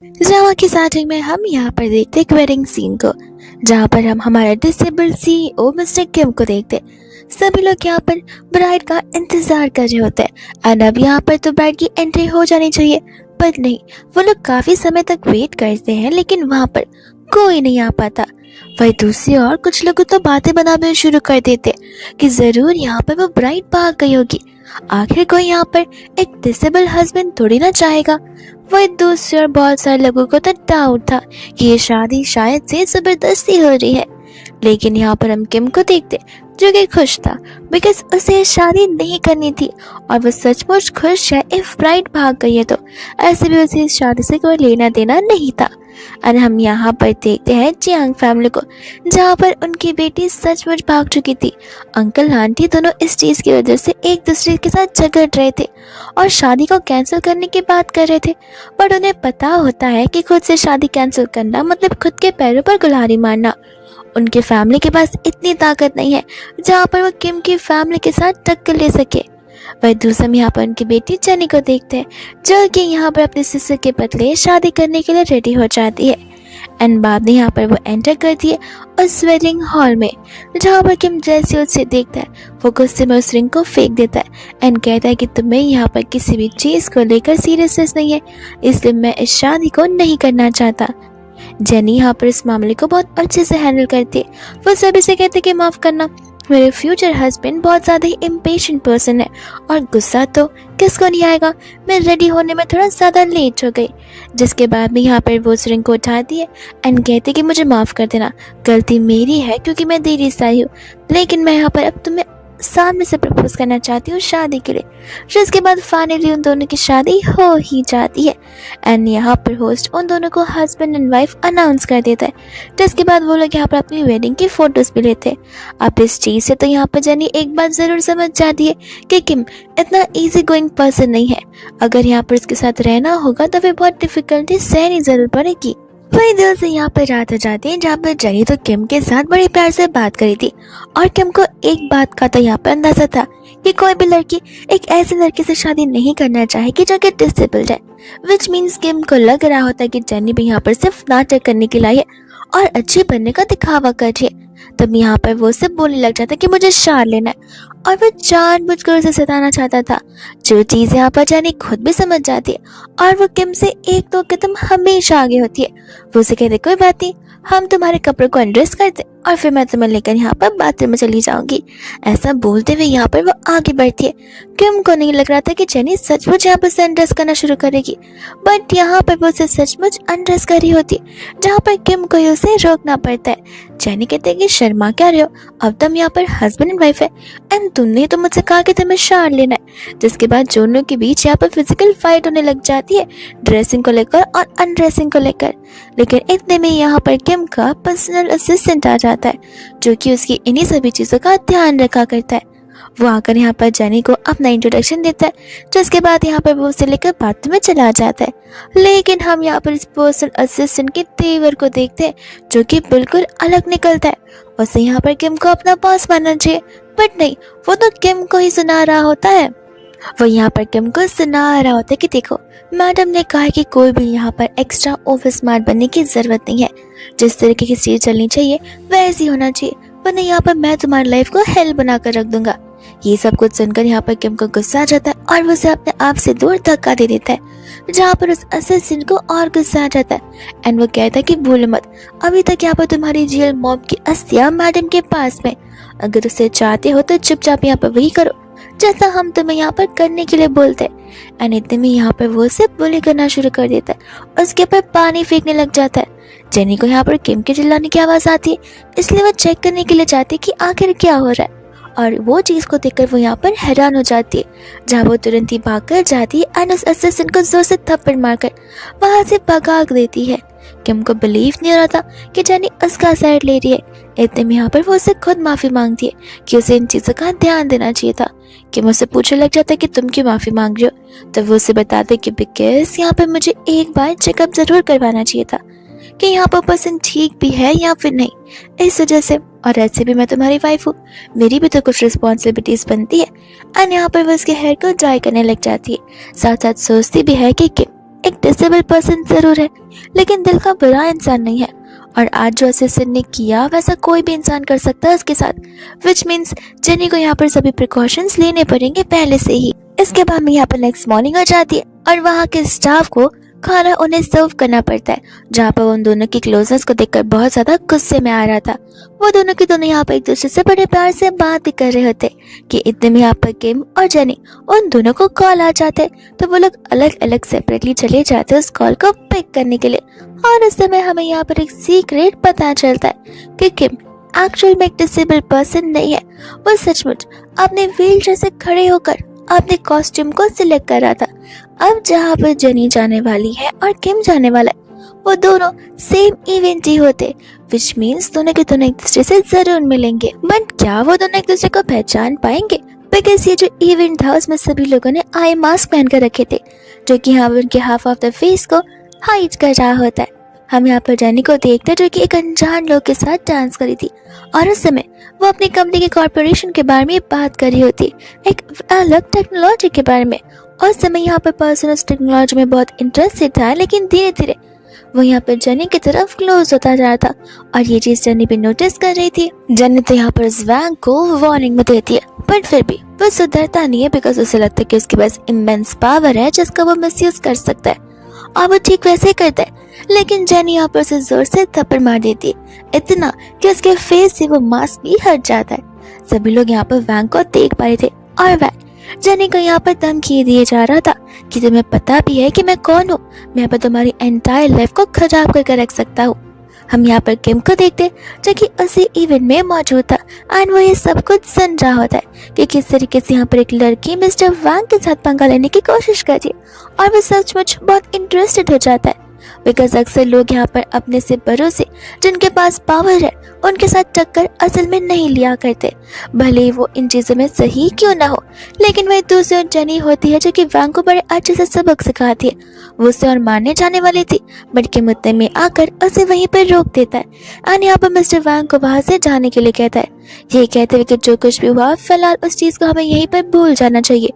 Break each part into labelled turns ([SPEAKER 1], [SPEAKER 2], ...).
[SPEAKER 1] Drama की starting में हम यहाँ पर देखते एक वेडिंग सीन को, जहाँ पर हम हमारे डिसेबल्ड सीईओ मिस्टर किम को देखते। सभी लोग यहाँ पर ब्राइड का इंतजार कर रहे होते हैं एंड अब यहाँ पर तो ब्राइड की एंट्री हो जानी चाहिए, पर नहीं, वो लोग काफी समय तक वेट करते हैं लेकिन वहाँ पर कोई नहीं आ पाता। वही दूसरी ओर कुछ लोग तो बातें बनाना शुरू कर देते कि जरूर यहाँ पर वो ब्राइड भाग गई होगी। आखिर कोई यहाँ पर एक डिसेबल हस्बैंड थोड़ी ना चाहेगा। वही दूसरी ओर बहुत सारे लोगों को तो डाउट था कि ये शादी शायद से जबरदस्ती हो रही है, लेकिन यहाँ पर हम किम को देखते जो कि खुश था बिकॉज उसे शादी नहीं करनी थी और वो सचमुच खुश है। इफ ब्राइड भाग गई है तो ऐसे भी उसे इस शादी से कोई लेना देना नहीं था। और हम यहाँ पर देखते हैं जियांग फैमिली को, जहाँ पर उनकी बेटी सचमुच भाग चुकी थी। अंकल आंटी दोनों इस चीज़ की वजह से एक दूसरे के साथ झगड़ रहे थे और शादी को कैंसिल करने की बात कर रहे थे, पर उन्हें पता होता है कि खुद से शादी कैंसिल करना मतलब खुद के पैरों पर कुल्हाड़ी मारना। उनके फैमिली के पास इतनी ताकत नहीं है जहाँ पर वो किम की फैमिली के साथ टक्कर ले सके। वही दूसरा यहाँ पर उनकी बेटी जेनी को देखते हैं, जो कि यहाँ पर अपने सिस्टर के बदले शादी करने के लिए रेडी हो जाती है। एंड बाद में यहाँ पर वो एंटर करती है उस वेडिंग हॉल में, जहाँ पर किम जैसे उसे देखता है वो गुस्से में उस रिंग को फेंक देता है एंड कहता है कि तुम्हें यहाँ पर किसी भी चीज़ को लेकर सीरियसनेस नहीं है, इसलिए मैं इस शादी को नहीं करना चाहता। जेनी यहाँ पर इस मामले को बहुत अच्छे से हैंडल करती है। वो सभी से कहते कि माफ़ करना, मेरे फ्यूचर हस्बैंड बहुत ज़्यादा ही इम्पेशेंट पर्सन है और गुस्सा तो किसको नहीं आएगा, मैं रेडी होने में थोड़ा ज़्यादा लेट हो गई। जिसके बाद में यहाँ पर वो उस रिंग को उठाती है एंड कहती कि मुझे माफ़ कर देना, गलती मेरी है क्योंकि मैं देरी से आई हूँ, लेकिन मैं यहाँ पर अब तुम्हें सामने से प्रपोज करना चाहती हूँ शादी के लिए। जिसके बाद फाइनली उन दोनों की शादी हो ही जाती है एंड यहाँ पर होस्ट उन दोनों को हस्बैंड एंड वाइफ अनाउंस कर देता है। जिसके बाद वो लोग यहाँ पर अपनी वेडिंग की फोटोज भी लेते हैं। अब इस चीज़ से तो यहाँ पर जेनी एक बात ज़रूर समझ जाती है कि किम इतना ईजी गोइंग पर्सन नहीं है, अगर यहाँ पर उसके साथ रहना होगा तो फिर बहुत डिफिकल्टी सहनी ज़रूर पड़ेगी। वही दिल से यहाँ पर रात हो जाती है, जहाँ पर जेनी तो किम के साथ बड़े प्यार से बात करी थी और किम को एक बात का तो यहाँ पर अंदाजा था कि कोई भी लड़की एक ऐसे लड़के से शादी नहीं करना चाहेगी जो कि डिसेबल्ड है। विच मीन्स किम को लग रहा होता है कि जेनी भी यहाँ पर सिर्फ नाटक करने के लिए और अच्छी बनने का दिखावा कर रही है। तब यहाँ पर वो सब बोलने लग जाता है कि मुझे शार लेना है और वो जानबूझकर उसे सताना चाहता था, जो चीज़ यहाँ पर जेनी खुद भी समझ जाती है और वो किम से एक दो कदम हमेशा आगे होती है। वो उसे कहते कोई बात नहीं, हम तुम्हारे कपड़े को अनड्रेस करते और फिर मैं तुम्हें लेकर यहाँ पर बाथरूम में चली जाऊंगी। ऐसा बोलते हुए यहाँ पर वो आगे बढ़ती है। किम को नहीं लग रहा था कि जेनी सचमुच यहाँ पर से अनड्रेस करना शुरू करेगी, बट यहाँ पर वो उसे सचमुच अनड्रेस कर रही होती है, जहाँ पर किम को उसे रोकना पड़ता है। जेनी कहते हैं कि शर्मा क्या रहे हो, अब तुम यहाँ पर हस्बैंड एंड वाइफ है एंड तुमने तो मुझसे कहा कि तुम्हें शार लेना है। जिसके बाद दोनों के बीच यहाँ पर फिजिकल फाइट होने लग जाती है, ड्रेसिंग को लेकर और अनड्रेसिंग को लेकर। लेकिन इतने में यहाँ पर किम का पर्सनल असिस्टेंट आ जाता है, जो कि उसकी इन्हीं सभी चीज़ों का ध्यान रखा करता है। वो आकर यहाँ पर जेनी को अपना इंट्रोडक्शन देता है, जिसके बाद यहाँ पर वो उसे लेकर बाथरूम में चला जाता है। लेकिन हम यहाँ पर इस पर्सनल असिस्टेंट के तेवर को देखते हैं, जो कि बिल्कुल अलग निकलता है। उसे यहाँ पर किम को अपना बॉस मानना चाहिए, बट नहीं, वो तो किम को ही सुना रहा होता है। वो यहाँ पर किम को सुना रहा होता है कि देखो, मैडम ने कहा है कि कोई भी यहाँ पर एक्स्ट्रा ओवर स्मार्ट बनने की जरूरत नहीं है, जिस तरीके की चीज चलनी चाहिए वैसी होना चाहिए, वरना यहाँ पर मैं तुम्हारी लाइफ को हेल बनाकर रख दूंगा। ये सब कुछ सुनकर यहाँ पर किम को गुस्सा आ जाता है और वो उसे अपने आप से दूर धक्का दे देता है, जहाँ पर उस असिस्टेंट को और गुस्सा आ जाता है एंड वो कहता है कि भूलो मत, अभी तक यहाँ पर तुम्हारी रियल मॉम की अस्थियां मैडम के पास में, अगर उसे चाहते हो तो चुपचाप यहाँ पर वही करो जैसा हम तुम्हें यहाँ पर करने के लिए बोलते हैं। एंड इतने में यहाँ पर वो उसे बुली करना शुरू कर देता है, उसके ऊपर पानी फेंकने लग जाता है। जेनी को यहाँ पर किम के चिल्लाने की आवाज़ आती है, इसलिए वो चेक करने के लिए जाती है कि आखिर क्या हो रहा है, और वो चीज़ को देखकर वो यहाँ पर हैरान हो जाती है, जहाँ वो तुरंत ही भाग कर जाती है एंड उस असिस्टेंट को जोर से थप्पड़ मारकर वहाँ से भगा देती है। किम को बिलीव नहीं हो रहा था कि जेनी उसका साइड ले रही है। इतने में यहाँ पर वो उससे खुद माफ़ी मांगती है कि उसे इन चीज़ों का ध्यान देना चाहिए था। किम उससे पूछने लग जाता है कि तुम क्यों माफ़ी मांग रही हो, तो वो उसे बताते कि बिकॉज यहाँ पर मुझे एक बार चेकअप ज़रूर करवाना चाहिए था कि यहाँ पर पर्सन ठीक भी है या फिर नहीं, इस वजह से, और ऐसे भी मैं तुम्हारी वाइफ हूँ, मेरी भी तो कुछ रिस्पॉन्सिबिलिटीज बनती है। एंड यहाँ पर वो उसके हेयर को ड्राई करने लग जाती है, साथ साथ सोचती भी है कि एक डिसेबल पर्सन जरूर है, लेकिन दिल का बुरा इंसान नहीं है। और आज जो असिस्टेंट ने किया वैसा कोई भी इंसान कर सकता है उसके साथ, विच मीन्स जेनी को यहाँ पर सभी प्रिकॉशंस लेने पड़ेंगे पहले से ही। इसके बाद में यहाँ पर नेक्स्ट मॉर्निंग आ जाती है और वहाँ के स्टाफ को खाना उन्हें सर्व करना पड़ता है, जहाँ पर उन दोनों की क्लोजनेस को देखकर बहुत ज्यादा गुस्से में आ रहा था। वो दोनों के दोनों यहाँ पर एक दूसरे से बड़े प्यार से बात भी कर रहे होते कि इतने में यहाँ पर किम और जेनी उन दोनों को कॉल आ जाते, तो वो लोग अलग अलग सेपरेटली चले जाते उस कॉल को पिक करने के लिए। और उस समय हमें यहाँ पर एक सीक्रेट पता चलता है कि किम एक्चुअल में एक डिसेबल पर्सन नहीं है, वो सचमुच अपने व्हीलचेयर से खड़े होकर अपने कॉस्ट्यूम को सिलेक्ट कर रहा था। अब जहाँ पर जेनी जाने वाली है और किम जाने वाला है, वो दोनों सेम इवेंट ही होते, विच मीन्स दोनों के दोनों एक दूसरे से जरूर मिलेंगे। बट क्या वो दोनों एक दूसरे को पहचान पाएंगे? बिकॉज ये जो इवेंट था उसमें सभी लोगों ने आई मास्क पहन कर रखे थे, जो कि यहाँ पर उनके हाफ ऑफ द फेस को हाइड कर रहा होता है। हम यहाँ पर जेनी को देखते हैं जो कि एक अनजान लोग के साथ डांस करी थी, और उस समय वो अपनी कंपनी के कॉर्पोरेशन के बारे में बात कर रही होती, एक अलग टेक्नोलॉजी के बारे में। और उस समय यहाँ पर पर्सन उस टेक्नोलॉजी में बहुत इंटरेस्टेड था, लेकिन धीरे धीरे वो यहाँ पर जेनी की तरफ क्लोज होता जा रहा था, और ये चीज जेनी भी नोटिस कर रही थी। जेनी तो यहाँ पर वैंग को वार्निंग में देती है, बट फिर भी वो सुधरता नहीं है, बिकॉज उसे लगता है कि उसके पास इमेंस पावर है जिसका वो मिसयूज कर सकता है, और वो ठीक वैसे ही करता है। लेकिन जेनी यहाँ पर उसे जोर से थप्पड़ मार देती है, इतना कि उसके फेस से वो मास्क भी हट जाता है। सभी लोग यहाँ पर वैंग को देख पा रहे थे, और वैंग जेनी को यहाँ पर धमकी दिए जा रहा था कि तुम्हें पता भी है कि मैं कौन हूँ, मैं यहाँ पर तुम्हारी एंटायर लाइफ को खराब करके रख सकता हूँ। हम यहाँ पर किम को देखते जो कि उसी इवेंट में मौजूद था, एंड वो ये सब कुछ सुन रहा होता है कि किस तरीके से यहाँ पर एक लड़की मिस्टर वैंग के साथ पंगा लेने की कोशिश कर रही है, और वो सचमुच बहुत इंटरेस्टेड हो जाता है, बिकॉज अक्सर लोग यहाँ पर अपने से बड़ों से जिनके पास पावर है उनके साथ टक्कर असल में नहीं लिया करते, भले ही वो इन चीजों में सही क्यों ना हो। लेकिन वही दूसरी जेनी होती है जो कि वैंग को बड़े अच्छे से सबक सिखाती है। वो उसे और मारने जाने वाली थी, बट के मुद्दे में आकर उसे वहीं पर रोक देता है, एंड यहाँ पर मिस्टर वैंग को वहां से जाने के लिए कहता है, ये कहते हुए कि जो कुछ भी हुआ फिलहाल उस चीज को हमें यहीं पर भूल जाना चाहिए।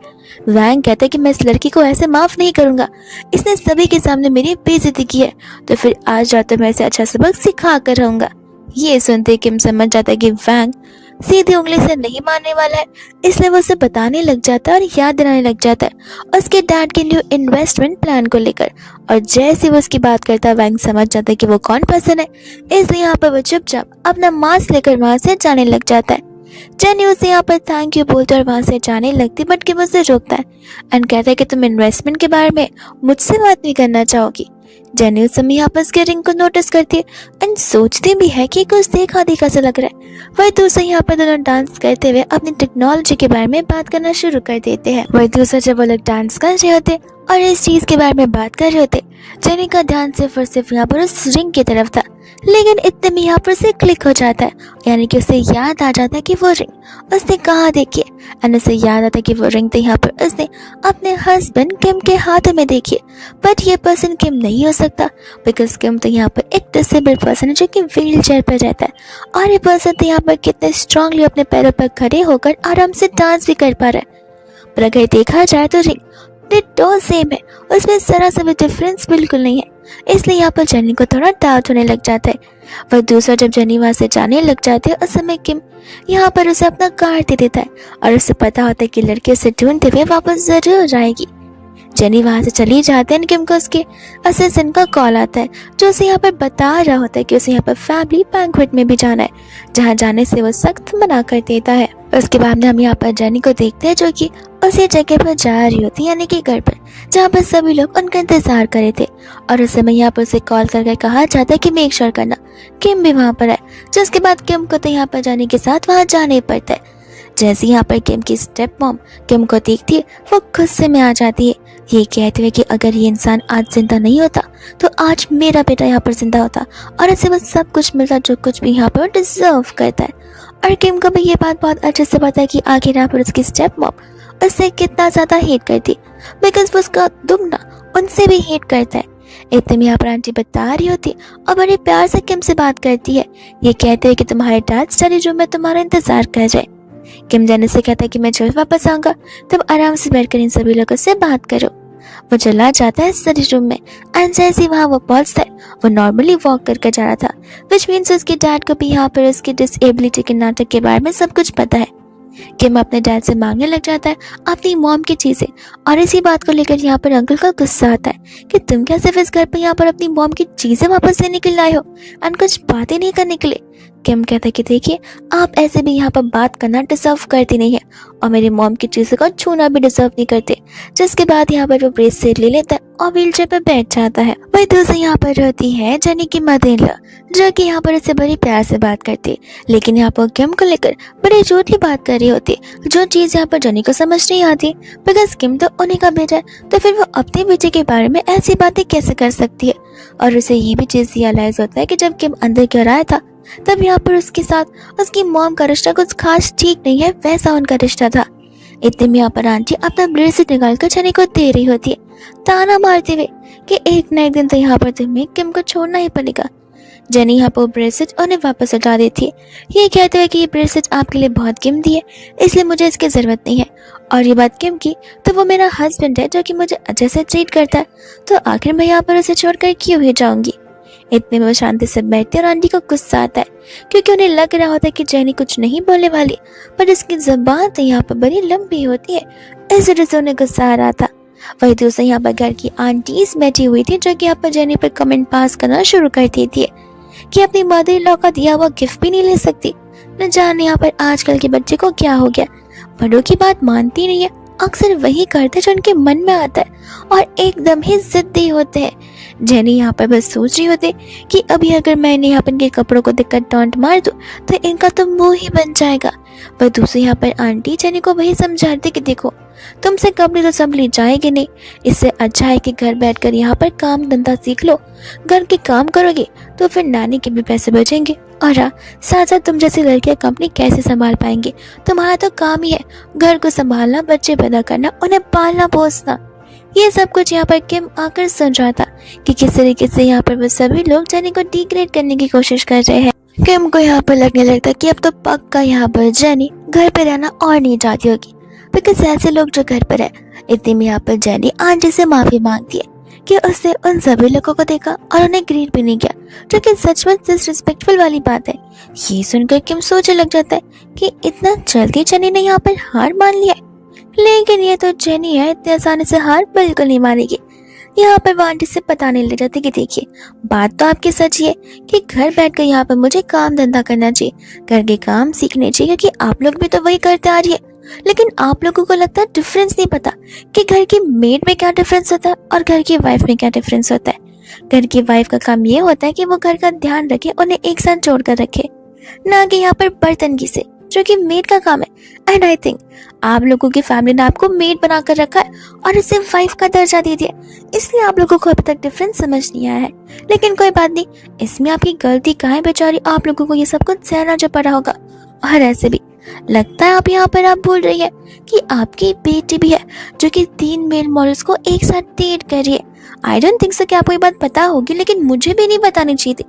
[SPEAKER 1] वैंग कहता है कि मैं इस लड़की को ऐसे माफ नहीं करूंगा, इसने सभी के सामने मेरी बेइज्जती की है, तो फिर आज रात मैं इसे अच्छा सबक सिखा कर रहूंगा। ये सुनते किम समझ जाता है कि वैंग सीधी उंगली से नहीं मारने वाला है, इसलिए वो उसे बताने लग जाता है और याद दिलाने लग जाता है उसके डैड के न्यू इन्वेस्टमेंट प्लान को लेकर। और जैसे वो उसकी बात करता है वैंग समझ जाता है कि वो कौन पर्सन है, इसलिए यहाँ पर वो चुपचाप अपना मास्क लेकर वहां से जाने लग जाता है। जेनी उसे यहाँ पर थैंक यू बोलते और वहां से जाने लगती, बट किम उसे रोकता है एंड कहता है कि तुम इन्वेस्टमेंट के बारे में मुझसे बात नहीं करना चाहोगी। जेनी उस समय यहाँ पर उसके रिंग को नोटिस करती है एंड सोचती भी है कि कुछ देखा देखा सा लग रहा है। वही दूसरा यहाँ पर दोनों डांस करते हुए अपनी टेक्नोलॉजी के बारे में बात करना शुरू कर देते हैं। वही दूसरा जब वो लोग डांस कर रहे होते और इस चीज के बारे में बात कर रहे होते, जेनी का ध्यान सिर्फ और सिर्फ यहाँ पर उस रिंग की तरफ था, लेकिन इतने में यहाँ पर उसे क्लिक हो जाता है, यानी कि उसे याद आ जाता है कि वो रिंग उसने कहाँ देखी है, एंड उसे याद आता है कि वो रिंग तो यहाँ पर उसने अपने हस्बैंड किम के हाथ में देखी है। बट ये पर्सन किम नहीं हो सकता, बिकॉज किम तो यहाँ पर एक डिसेबल्ड पर्सन है जो कि व्हील चेयर पर रहता है, और ये पर्सन तो यहाँ पर कितने स्ट्रांगली अपने पैरों पर खड़े होकर आराम से डांस भी कर पा रहा है। पर अगर देखा जाए तो रिंग डिट्टो सेम है, उसमें जरा सा भी डिफरेंस बिल्कुल नहीं है, इसलिए यहाँ पर जेनी को थोड़ा डाउट होने लग जाता है। वह दूसरा जब जेनी वहां से जाने लग जाती है उस समय किम यहाँ पर उसे अपना कार्ड दे देता है, और उसे पता होता है कि लड़के उसे ढूंढते हुए वापस जरूर आएगी। जेनी वहां से चली जाती है, किम को उसके असिस्टेंट का कॉल आता है जो उसे यहाँ पर बता रहा होता है कि उसे यहाँ पर फैमिली बैंक्वेट में भी जाना है, जहाँ जाने से वो सख्त मना कर देता है। उसके बाद में हम यहाँ पर जेनी को देखते हैं जो कि उसी जगह पर जा रही होती है, यानी कि घर पर, जहाँ पर सभी लोग उनका इंतजार कर रहे थे। और उस समय यहाँ पर उसे कॉल करके कहा जाता है कि मेक श्योर करना किम भी वहाँ पर है, जिसके बाद किम को तो यहाँ पर जाने के साथ वहाँ जाने पड़ता है। जैसे यहाँ पर किम की स्टेप मॉम किम को देखती है, वो गुस्से में आ जाती है, ये कहते हुए कि अगर ये इंसान आज जिंदा नहीं होता तो आज मेरा बेटा यहाँ पर जिंदा होता और इसे बस सब कुछ मिलता जो कुछ भी यहाँ पर डिजर्व करता है। और किम को भी ये बात बहुत अच्छे से पता है कि आखिर यहाँ पर उसकी स्टेप मॉम उससे कितना ज्यादा हेट करती, बिकॉज वो उसका दुगना उनसे भी हेट करता है। इतने में यहाँ पर आंटी बता रही होती और बड़े प्यार से किम से बात करती है, ये कहते हैं कि तुम्हारे डैड स्टडी रूम में तुम्हारा इंतजार कर रहे। किम जेनी से कहता है कि मैं जल्द वापस आऊंगा, तुम आराम से बैठकर इन सभी लोगों से बात करो। वो चला जाता है स्टडी रूम में एंड जैसे ही वहाँ वो पहुंचता है, वो नॉर्मली वॉक करके जा रहा था, विच मीन्स उसके डैड को भी यहाँ पर उसकी डिसेबिलिटी के नाटक के बारे में सब कुछ पता है। किम अपने डैड से मांगने लग जाता है अपनी मॉम की चीजें, और इसी बात को लेकर यहाँ पर अंकल का गुस्सा आता है कि तुम क्या सिर्फ इस घर पर यहाँ पर अपनी मॉम की चीजें वापस लेने के लिए आए हो एंड कुछ बातें नहीं करने के लिए। किम कहता है कि देखिए, आप ऐसे भी यहाँ पर बात करना डिजर्व करती नहीं है और मेरी मॉम की चीज़ों को छूना भी डिजर्व नहीं करते। जिसके बाद यहाँ पर वो ब्रेसलेट ले लेता है और व्हीलचेयर पर बैठ जाता है। वही दूसरी यहाँ पर रहती है जेनी की मदर-इन-लॉ, जो कि यहाँ पर उससे बड़ी प्यार से बात करती है, लेकिन यहाँ पर किम को लेकर बड़ी झूठी बात कर रही होती है, जो चीज़ यहाँ पर जेनी को समझ नहीं आती, बिकॉज किम तो उन्हीं का बेटा है, तो फिर वो अपने बेटे के बारे में ऐसी बातें कैसे कर सकती है। और उसे ये भी चीज़ रियलाइज होता है कि जब किम अंदर की ओर आया था, तब यहाँ पर उसके साथ उसकी मॉम का रिश्ता कुछ खास ठीक नहीं है, वैसा उनका रिश्ता था। इतने में यहाँ पर आंटी अपना ब्रेसलेट निकाल कर जेनी को दे रही होती है, ताना मारते हुए कि एक न एक दिन तो यहाँ पर तुम्हें किम को छोड़ना ही पड़ेगा। जेनी यहाँ पर ब्रेसलेट उन्हें वापस हटा देती है, ये कहते हुए कि ये ब्रेसलेट आपके लिए बहुत कीमती है, इसलिए मुझे इसकी ज़रूरत नहीं है। और ये बात किम की, तो वो मेरा हस्बैंड है जो कि मुझे अच्छे से ट्रीट करता है, तो आखिर मैं यहाँ पर उसे छोड़कर क्यों ही जाऊँगी। इतने में वो शांति से बैठते और आंटी को गुस्सा आता है, क्योंकि उन्हें लग रहा होता है कि जेनी कुछ नहीं बोलने वाली, पर इसकी ज़बान तो यहाँ पर बड़ी लंबी होती है, इस वजह से उन्हें गुस्सा आ रहा था। वही दूसरे यहाँ पर घर की आंटीज बैठी हुई थी, जो कि यहाँ पर जेनी पर कमेंट पास करना शुरू कर दी थी कि अपनी मदर इन लॉ का दिया हुआ गिफ्ट भी नहीं ले सकती। न जाने यहाँ पर आजकल के बच्चे को क्या हो गया, बड़ों की बात मानती नहीं है, अक्सर वही करते जो उनके मन में आता है और एकदम ही जिद्दी होते हैं। जेनी यहाँ पर बस सोच रही होती कि अभी अगर मैंने यहाँ पर इनके कपड़ों को देखकर टॉन्ट मार दूं तो इनका तो मुंह ही बन जाएगा। पर दूसरी यहाँ पर आंटी जेनी को वही समझाती कि देखो, तुमसे कपड़े तो संभली जाएगी नहीं, इससे अच्छा है कि घर बैठकर यहाँ पर काम धंधा सीख लो। घर के काम करोगे तो फिर नानी के भी पैसे बचेंगे, और हाँ, साथ साथ तुम जैसी लड़कियां कंपनी कैसे संभाल पाएंगे। तुम्हारा तो काम ही है घर को संभालना, बच्चे पैदा करना, उन्हें पालना पोसना। ये सब कुछ यहाँ पर किम आकर सुन रहा था कि किस तरीके से यहाँ पर वो सभी लोग जेनी को डिग्रेड करने की कोशिश कर रहे हैं। किम को यहाँ पर लगने लगता कि अब तो पक्का यहाँ पर जेनी घर पे रहना और नहीं चाहती होगी, बिकॉज ऐसे लोग जो घर पर है। इतने में यहाँ पर जेनी आंटी से माफी मांगती है कि उसने उन सभी लोगों को देखा और उन्हें ग्रीट भी नहीं किया, जो कि सच में डिसरिस्पेक्टफुल वाली बात है। ये सुनकर किम सोचने लग जाता है कि इतना जल्दी जेनी ने यहाँ पर हार मान लिया है, लेकिन ये तो जेनी है, इतने आसानी से हार बिल्कुल नहीं मानेगी। यहाँ पर वो आंटी से बताने लग जाती कि देखिए, बात तो आपकी सच है कि घर बैठकर यहाँ पर मुझे काम धंधा करना चाहिए, घर के काम सीखने चाहिए, क्योंकि आप लोग भी तो वही करते आ रही है। लेकिन आप लोगों को लगता है डिफरेंस नहीं पता कि घर की मेड में क्या डिफरेंस होता है और घर की वाइफ में क्या डिफरेंस होता है। घर की वाइफ का काम ये होता है कि वो घर का ध्यान रखे, उन्हें एक साथ जोड़कर रखे, ना कि यहाँ पर बर्तन घिसे, जो कि मेड का काम है। एंड आई थिंक आप लोगों की फैमिली ने आपको मेड बनाकर रखा है और इसे वाइफ का दर्जा दे दिया, इसलिए आप लोगों को अभी तक डिफरेंस समझ नहीं आया है। लेकिन कोई बात नहीं, इसमें आपकी गलती कहाँ है बेचारी, आप लोगों को ये सब कुछ सहना जो पड़ा होगा। और ऐसे भी लगता है आप यहाँ पर आप बोल रही है कि आपकी बेटी भी है जो कि 3 मेल मॉडल्स को एक साथ डेट कर रही है। आई डोंट थिंक सो कि आपको ये बात पता होगी, लेकिन मुझे भी नहीं बतानी चाहिए थी,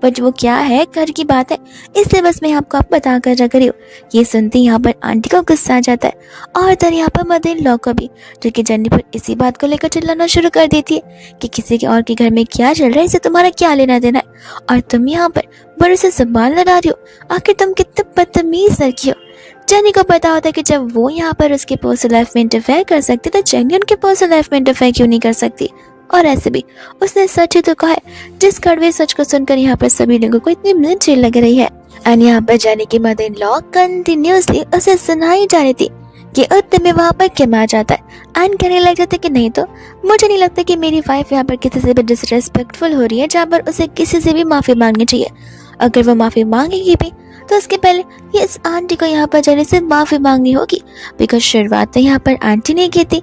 [SPEAKER 1] बट वो क्या है, घर की बात है, इसलिए बस मैं आपको बता कर रख रही हूँ। ये सुनते यहाँ पर आंटी को गुस्सा आ जाता है, और इधर यहाँ पर मदर इन लॉ को भी, जो कि जेनी पर इसी बात को लेकर चिल्लाना शुरू कर देती है कि किसी के और के घर में क्या चल रहा है, इसे तुम्हारा क्या लेना देना है, और तुम यहाँ पर बड़े से ज़बान लड़ा रही हो, आखिर तुम कितने बदतमीज लड़की हो। जेनी को पता होता है कि जब वो यहाँ पर उसके पर्सनल लाइफ में इंटरफेयर कर सकती, तो जेनी उनके पर्सनल लाइफ में इंटरफेयर क्यों नहीं कर सकती। और ऐसे भी उसने सच ही तो कहा है, जिस कड़वे सच को सुनकर यहाँ पर सभी लोगों को इतनी मिर्ची लग रही है। एंड यहाँ पर जेनी की मदर इन लॉ कंटिन्यूसली उसे सुनाई जा रही थी कि उतने में वहाँ पर किम आ जाता है एंड कहने लग जाता है कि नहीं, तो मुझे नहीं लगता कि मेरी वाइफ यहाँ पर किसी से भी डिसरेस्पेक्टफुल हो रही है, जहाँ पर उसे किसी से भी माफ़ी मांगनी चाहिए। अगर वो माफ़ी मांगेगी भी तो उसके पहले ये इस आंटी को यहाँ पर जेनी से माफ़ी मांगनी होगी, बिकॉज शुरुआत तो यहाँ पर आंटी ने की थी।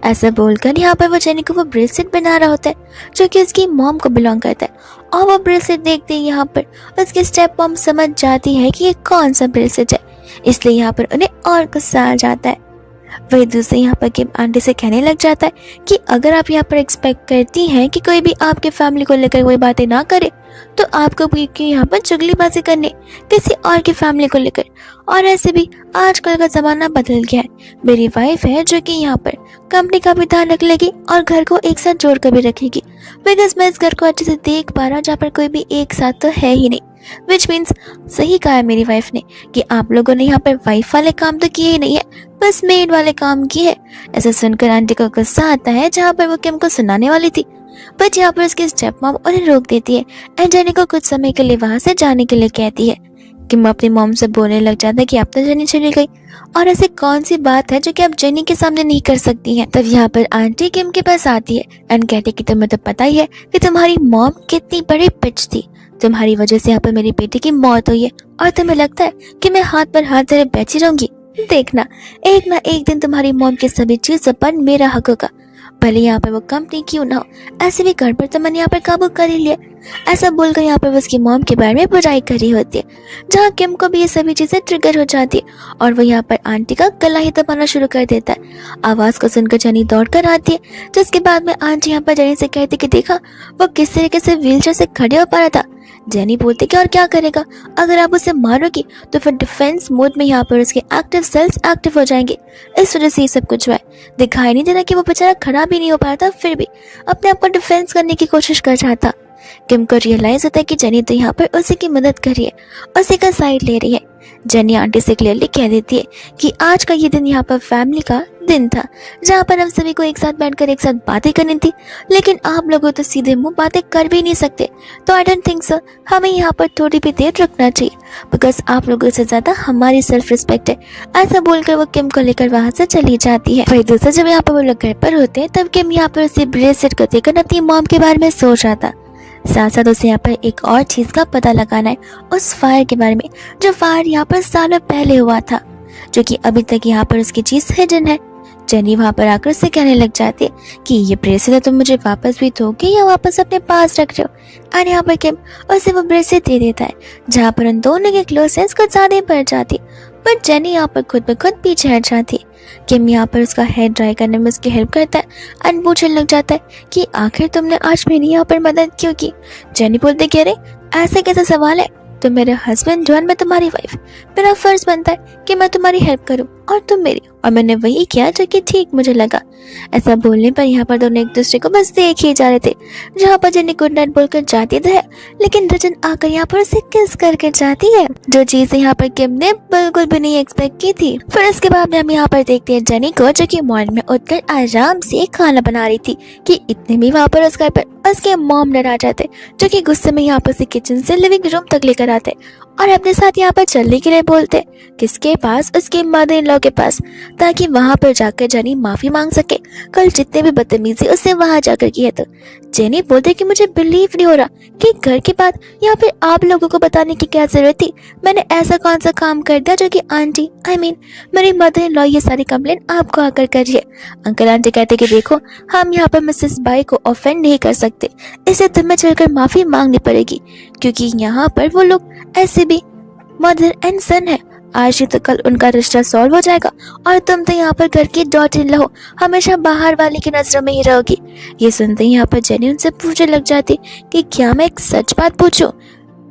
[SPEAKER 1] ऐसा बोलकर यहाँ पर वो जेनी को वो ब्रेसलेट बना रहा होता है, जो कि उसकी मॉम को बिलोंग करता है, और वो ब्रेसलेट देखते ही यहाँ पर उसकी स्टेप मॉम समझ जाती है कि ये कौन सा ब्रेसलेट है, इसलिए यहाँ पर उन्हें और गुस्सा आ जाता है। वही दूसरे यहाँ पर किम आंटी से कहने लग जाता है कि अगर आप यहाँ पर एक्सपेक्ट करती हैं कि कोई भी आपके फैमिली को लेकर कोई बातें ना करे, तो आपको भी क्यों यहाँ पर चुगलीबाजी करने किसी और की फैमिली को लेकर। और ऐसे भी आजकल का जमाना बदल गया है। मेरी वाइफ है जो कि यहाँ पर कंपनी का भी ध्यान रख लेगी और घर को एक साथ जोड़ कर भी रखेगी, बिकॉज मैं इस घर को अच्छे से देख पा रहा हूँ जहाँ पर कोई भी एक साथ तो है ही नहीं। विच मीन्स सही कहा है मेरी वाइफ ने कि आप लोगों ने यहाँ पर वाइफ वाले काम तो किए ही नहीं है, बस मेड वाले काम किए। ऐसा सुनकर आंटी को गुस्सा आता है, जहाँ पर वो किम को सुनाने वाली थी, बट यहाँ पर उसकी स्टेप मॉम उन्हें रोक देती है एंड जेनी को कुछ समय के लिए वहां से जाने के लिए कहती है। किम अपनी मॉम से बोलने लग जाता है कि अब तो जेनी चली गई और ऐसी कौन सी बात है जो कि आप जेनी के सामने नहीं कर सकती हैं। तब यहाँ पर आंटी किम के पास आती है एंड कहती है कि तुम्हें तो पता ही है कि तुम्हारी मॉम कितनी बड़ी पिच थी, तुम्हारी वजह से यहाँ पर मेरी बेटी की मौत हुई है और तुम्हें लगता है कि मैं हाथ पर हाथ धरे बैठी रहूंगी। देखना एक ना एक दिन तुम्हारी मॉम की सभी चीजों पर मेरा हक होगा, भले यहाँ पर वो कंपनी क्यों ना हो, ऐसे भी घर पर तो मैंने यहाँ पर काबू कर ही लिया। ऐसा बोलकर यहाँ पर उसकी मॉम के बारे में बुराई कर रही होती है, जहाँ किम को भी ये सभी चीजें ट्रिगर हो जाती है और वो यहाँ पर आंटी का गला ही दबाना शुरू कर देता है। आवाज को सुनकर जेनी दौड़ कर आती है, जिसके बाद में आंटी यहाँ पर जेनी से कहती कि देखा वो किस तरीके से व्हीलचेयर से खड़े हो पा रहा था। जेनी बोलती कि और क्या करेगा, अगर आप उसे मारोगी तो फिर डिफेंस मोड में यहाँ पर उसके एक्टिव सेल्स एक्टिव हो जाएंगे, इस वजह से ये सब कुछ हुआ है। दिखाई नहीं दे रहा कि वो बेचारा खड़ा भी नहीं हो पा रहा था, फिर भी अपने आप को डिफेंस करने की कोशिश कर रहा था। किम को रियलाइज होता है कि जेनी तो यहाँ पर उसी की मदद कर रही है, उसी का साइड ले रही है। जेनी आंटी से क्लियरली कह देती है कि आज का ये दिन यहाँ पर फैमिली का दिन था, जहाँ पर हम सभी को एक साथ बैठकर एक साथ बातें करनी थी, लेकिन आप लोगों तो सीधे मुंह बातें कर भी नहीं सकते, तो आई डोंट थिंक सो हमें यहाँ पर थोड़ी भी देर रुकना चाहिए, बिकॉज आप लोगों से ज्यादा हमारी सेल्फ रिस्पेक्ट है। ऐसा बोलकर वो किम को लेकर वहां से चली जाती है। वही दूसरा जब यहाँ पर वो लोग घर पर होते हैं, तब किम यहाँ पर उसी ब्रेसलेट को देखकर अपनी मॉम के बारे में सोच रहा था। साथ साथ उसे यहाँ पर एक और चीज का पता लगाना है, उस फायर के बारे में, जो फायर यहाँ पर सालों पहले हुआ था, जो कि अभी तक यहाँ पर उसकी चीज हिडन है। जेनी वहां पर आकर उससे कहने लग जाती है कि ये ब्रेसलेट तुम मुझे वापस भी दोगे या वापस अपने पास रख रहे हो। और यहाँ पर किम उसे वो ब्रेसलेट दे देता है, जहाँ पर उन दोनों की क्लोजनेस कुछ ज्यादा ही बढ़ जाती है, पर जेनी यहाँ पर खुद ब खुद पीछे हट जाती है। किम यहाँ पर उसका हेयर ड्राई करने में उसकी हेल्प करता है एंड पूछने लग जाता है कि आखिर तुमने आज मेरी यहाँ पर मदद क्यों की। जेनी बोलते कि अरे ऐसे कैसा सवाल है, तुम मेरे हस्बैंड जो, मैं तुम्हारी वाइफ, मेरा फर्ज बनता है कि मैं तुम्हारी हेल्प करूं और तुम मेरी, और मैंने वही किया जो कि ठीक मुझे लगा। ऐसा बोलने पर यहाँ पर दोनों एक दूसरे को बस देख ही जा रहे थे, जहाँ पर जेनी गुड नाइट बोलकर जाती तो है, लेकिन रजन आकर यहाँ पर उसे किस करके जाती है, जो चीज यहाँ पर किम ने बिल्कुल भी नहीं एक्सपेक्ट की थी। फिर इसके बाद में हम यहाँ पर देखते हैं जेनी को, जो कि मॉर्निंग में उठकर आराम से खाना बना रही थी, कि इतने भी वहाँ पर उस घर पर उसके मॉम डर आ जाते, जो कि गुस्से में यहाँ पर उसे किचन से लिविंग रूम तक लेकर आते और अपने साथ यहाँ पर चलने के लिए बोलते, किसके पास, उसके मदर इन लॉ के पास, ताकि वहां पर जाकर जेनी माफी मांग सके कल जितने भी बदतमीजी उससे वहां जाकर की है। तो जेनी बोलते कि मुझे बिलीव नहीं हो रहा कि घर की बात या फिर आप लोगों को बताने की क्या जरूरत थी, मैंने ऐसा कौन सा काम कर दिया जो कि आंटी मेरी मदर इन लॉ ये सारी कंप्लेन आपको आकर कर रही है। अंकल आंटी कहते कि देखो हम यहाँ पर मिसेस बाई को ऑफेंड नहीं कर सकते, इसे तुम्हें चलकर माफी मांगनी पड़ेगी, क्योंकि यहाँ पर वो लोग ऐसे भी मदर एंड सन है, आज ही तो कल उनका रिश्ता सॉल्व हो जाएगा और तुम तो यहाँ पर घर की डॉटर इन लॉ हो, हमेशा बाहर वाले की नजरों में ही रहोगी। ये सुनते ही यहाँ पर जेनी उनसे पूछने लग जाती कि क्या मैं एक सच बात पूछूं,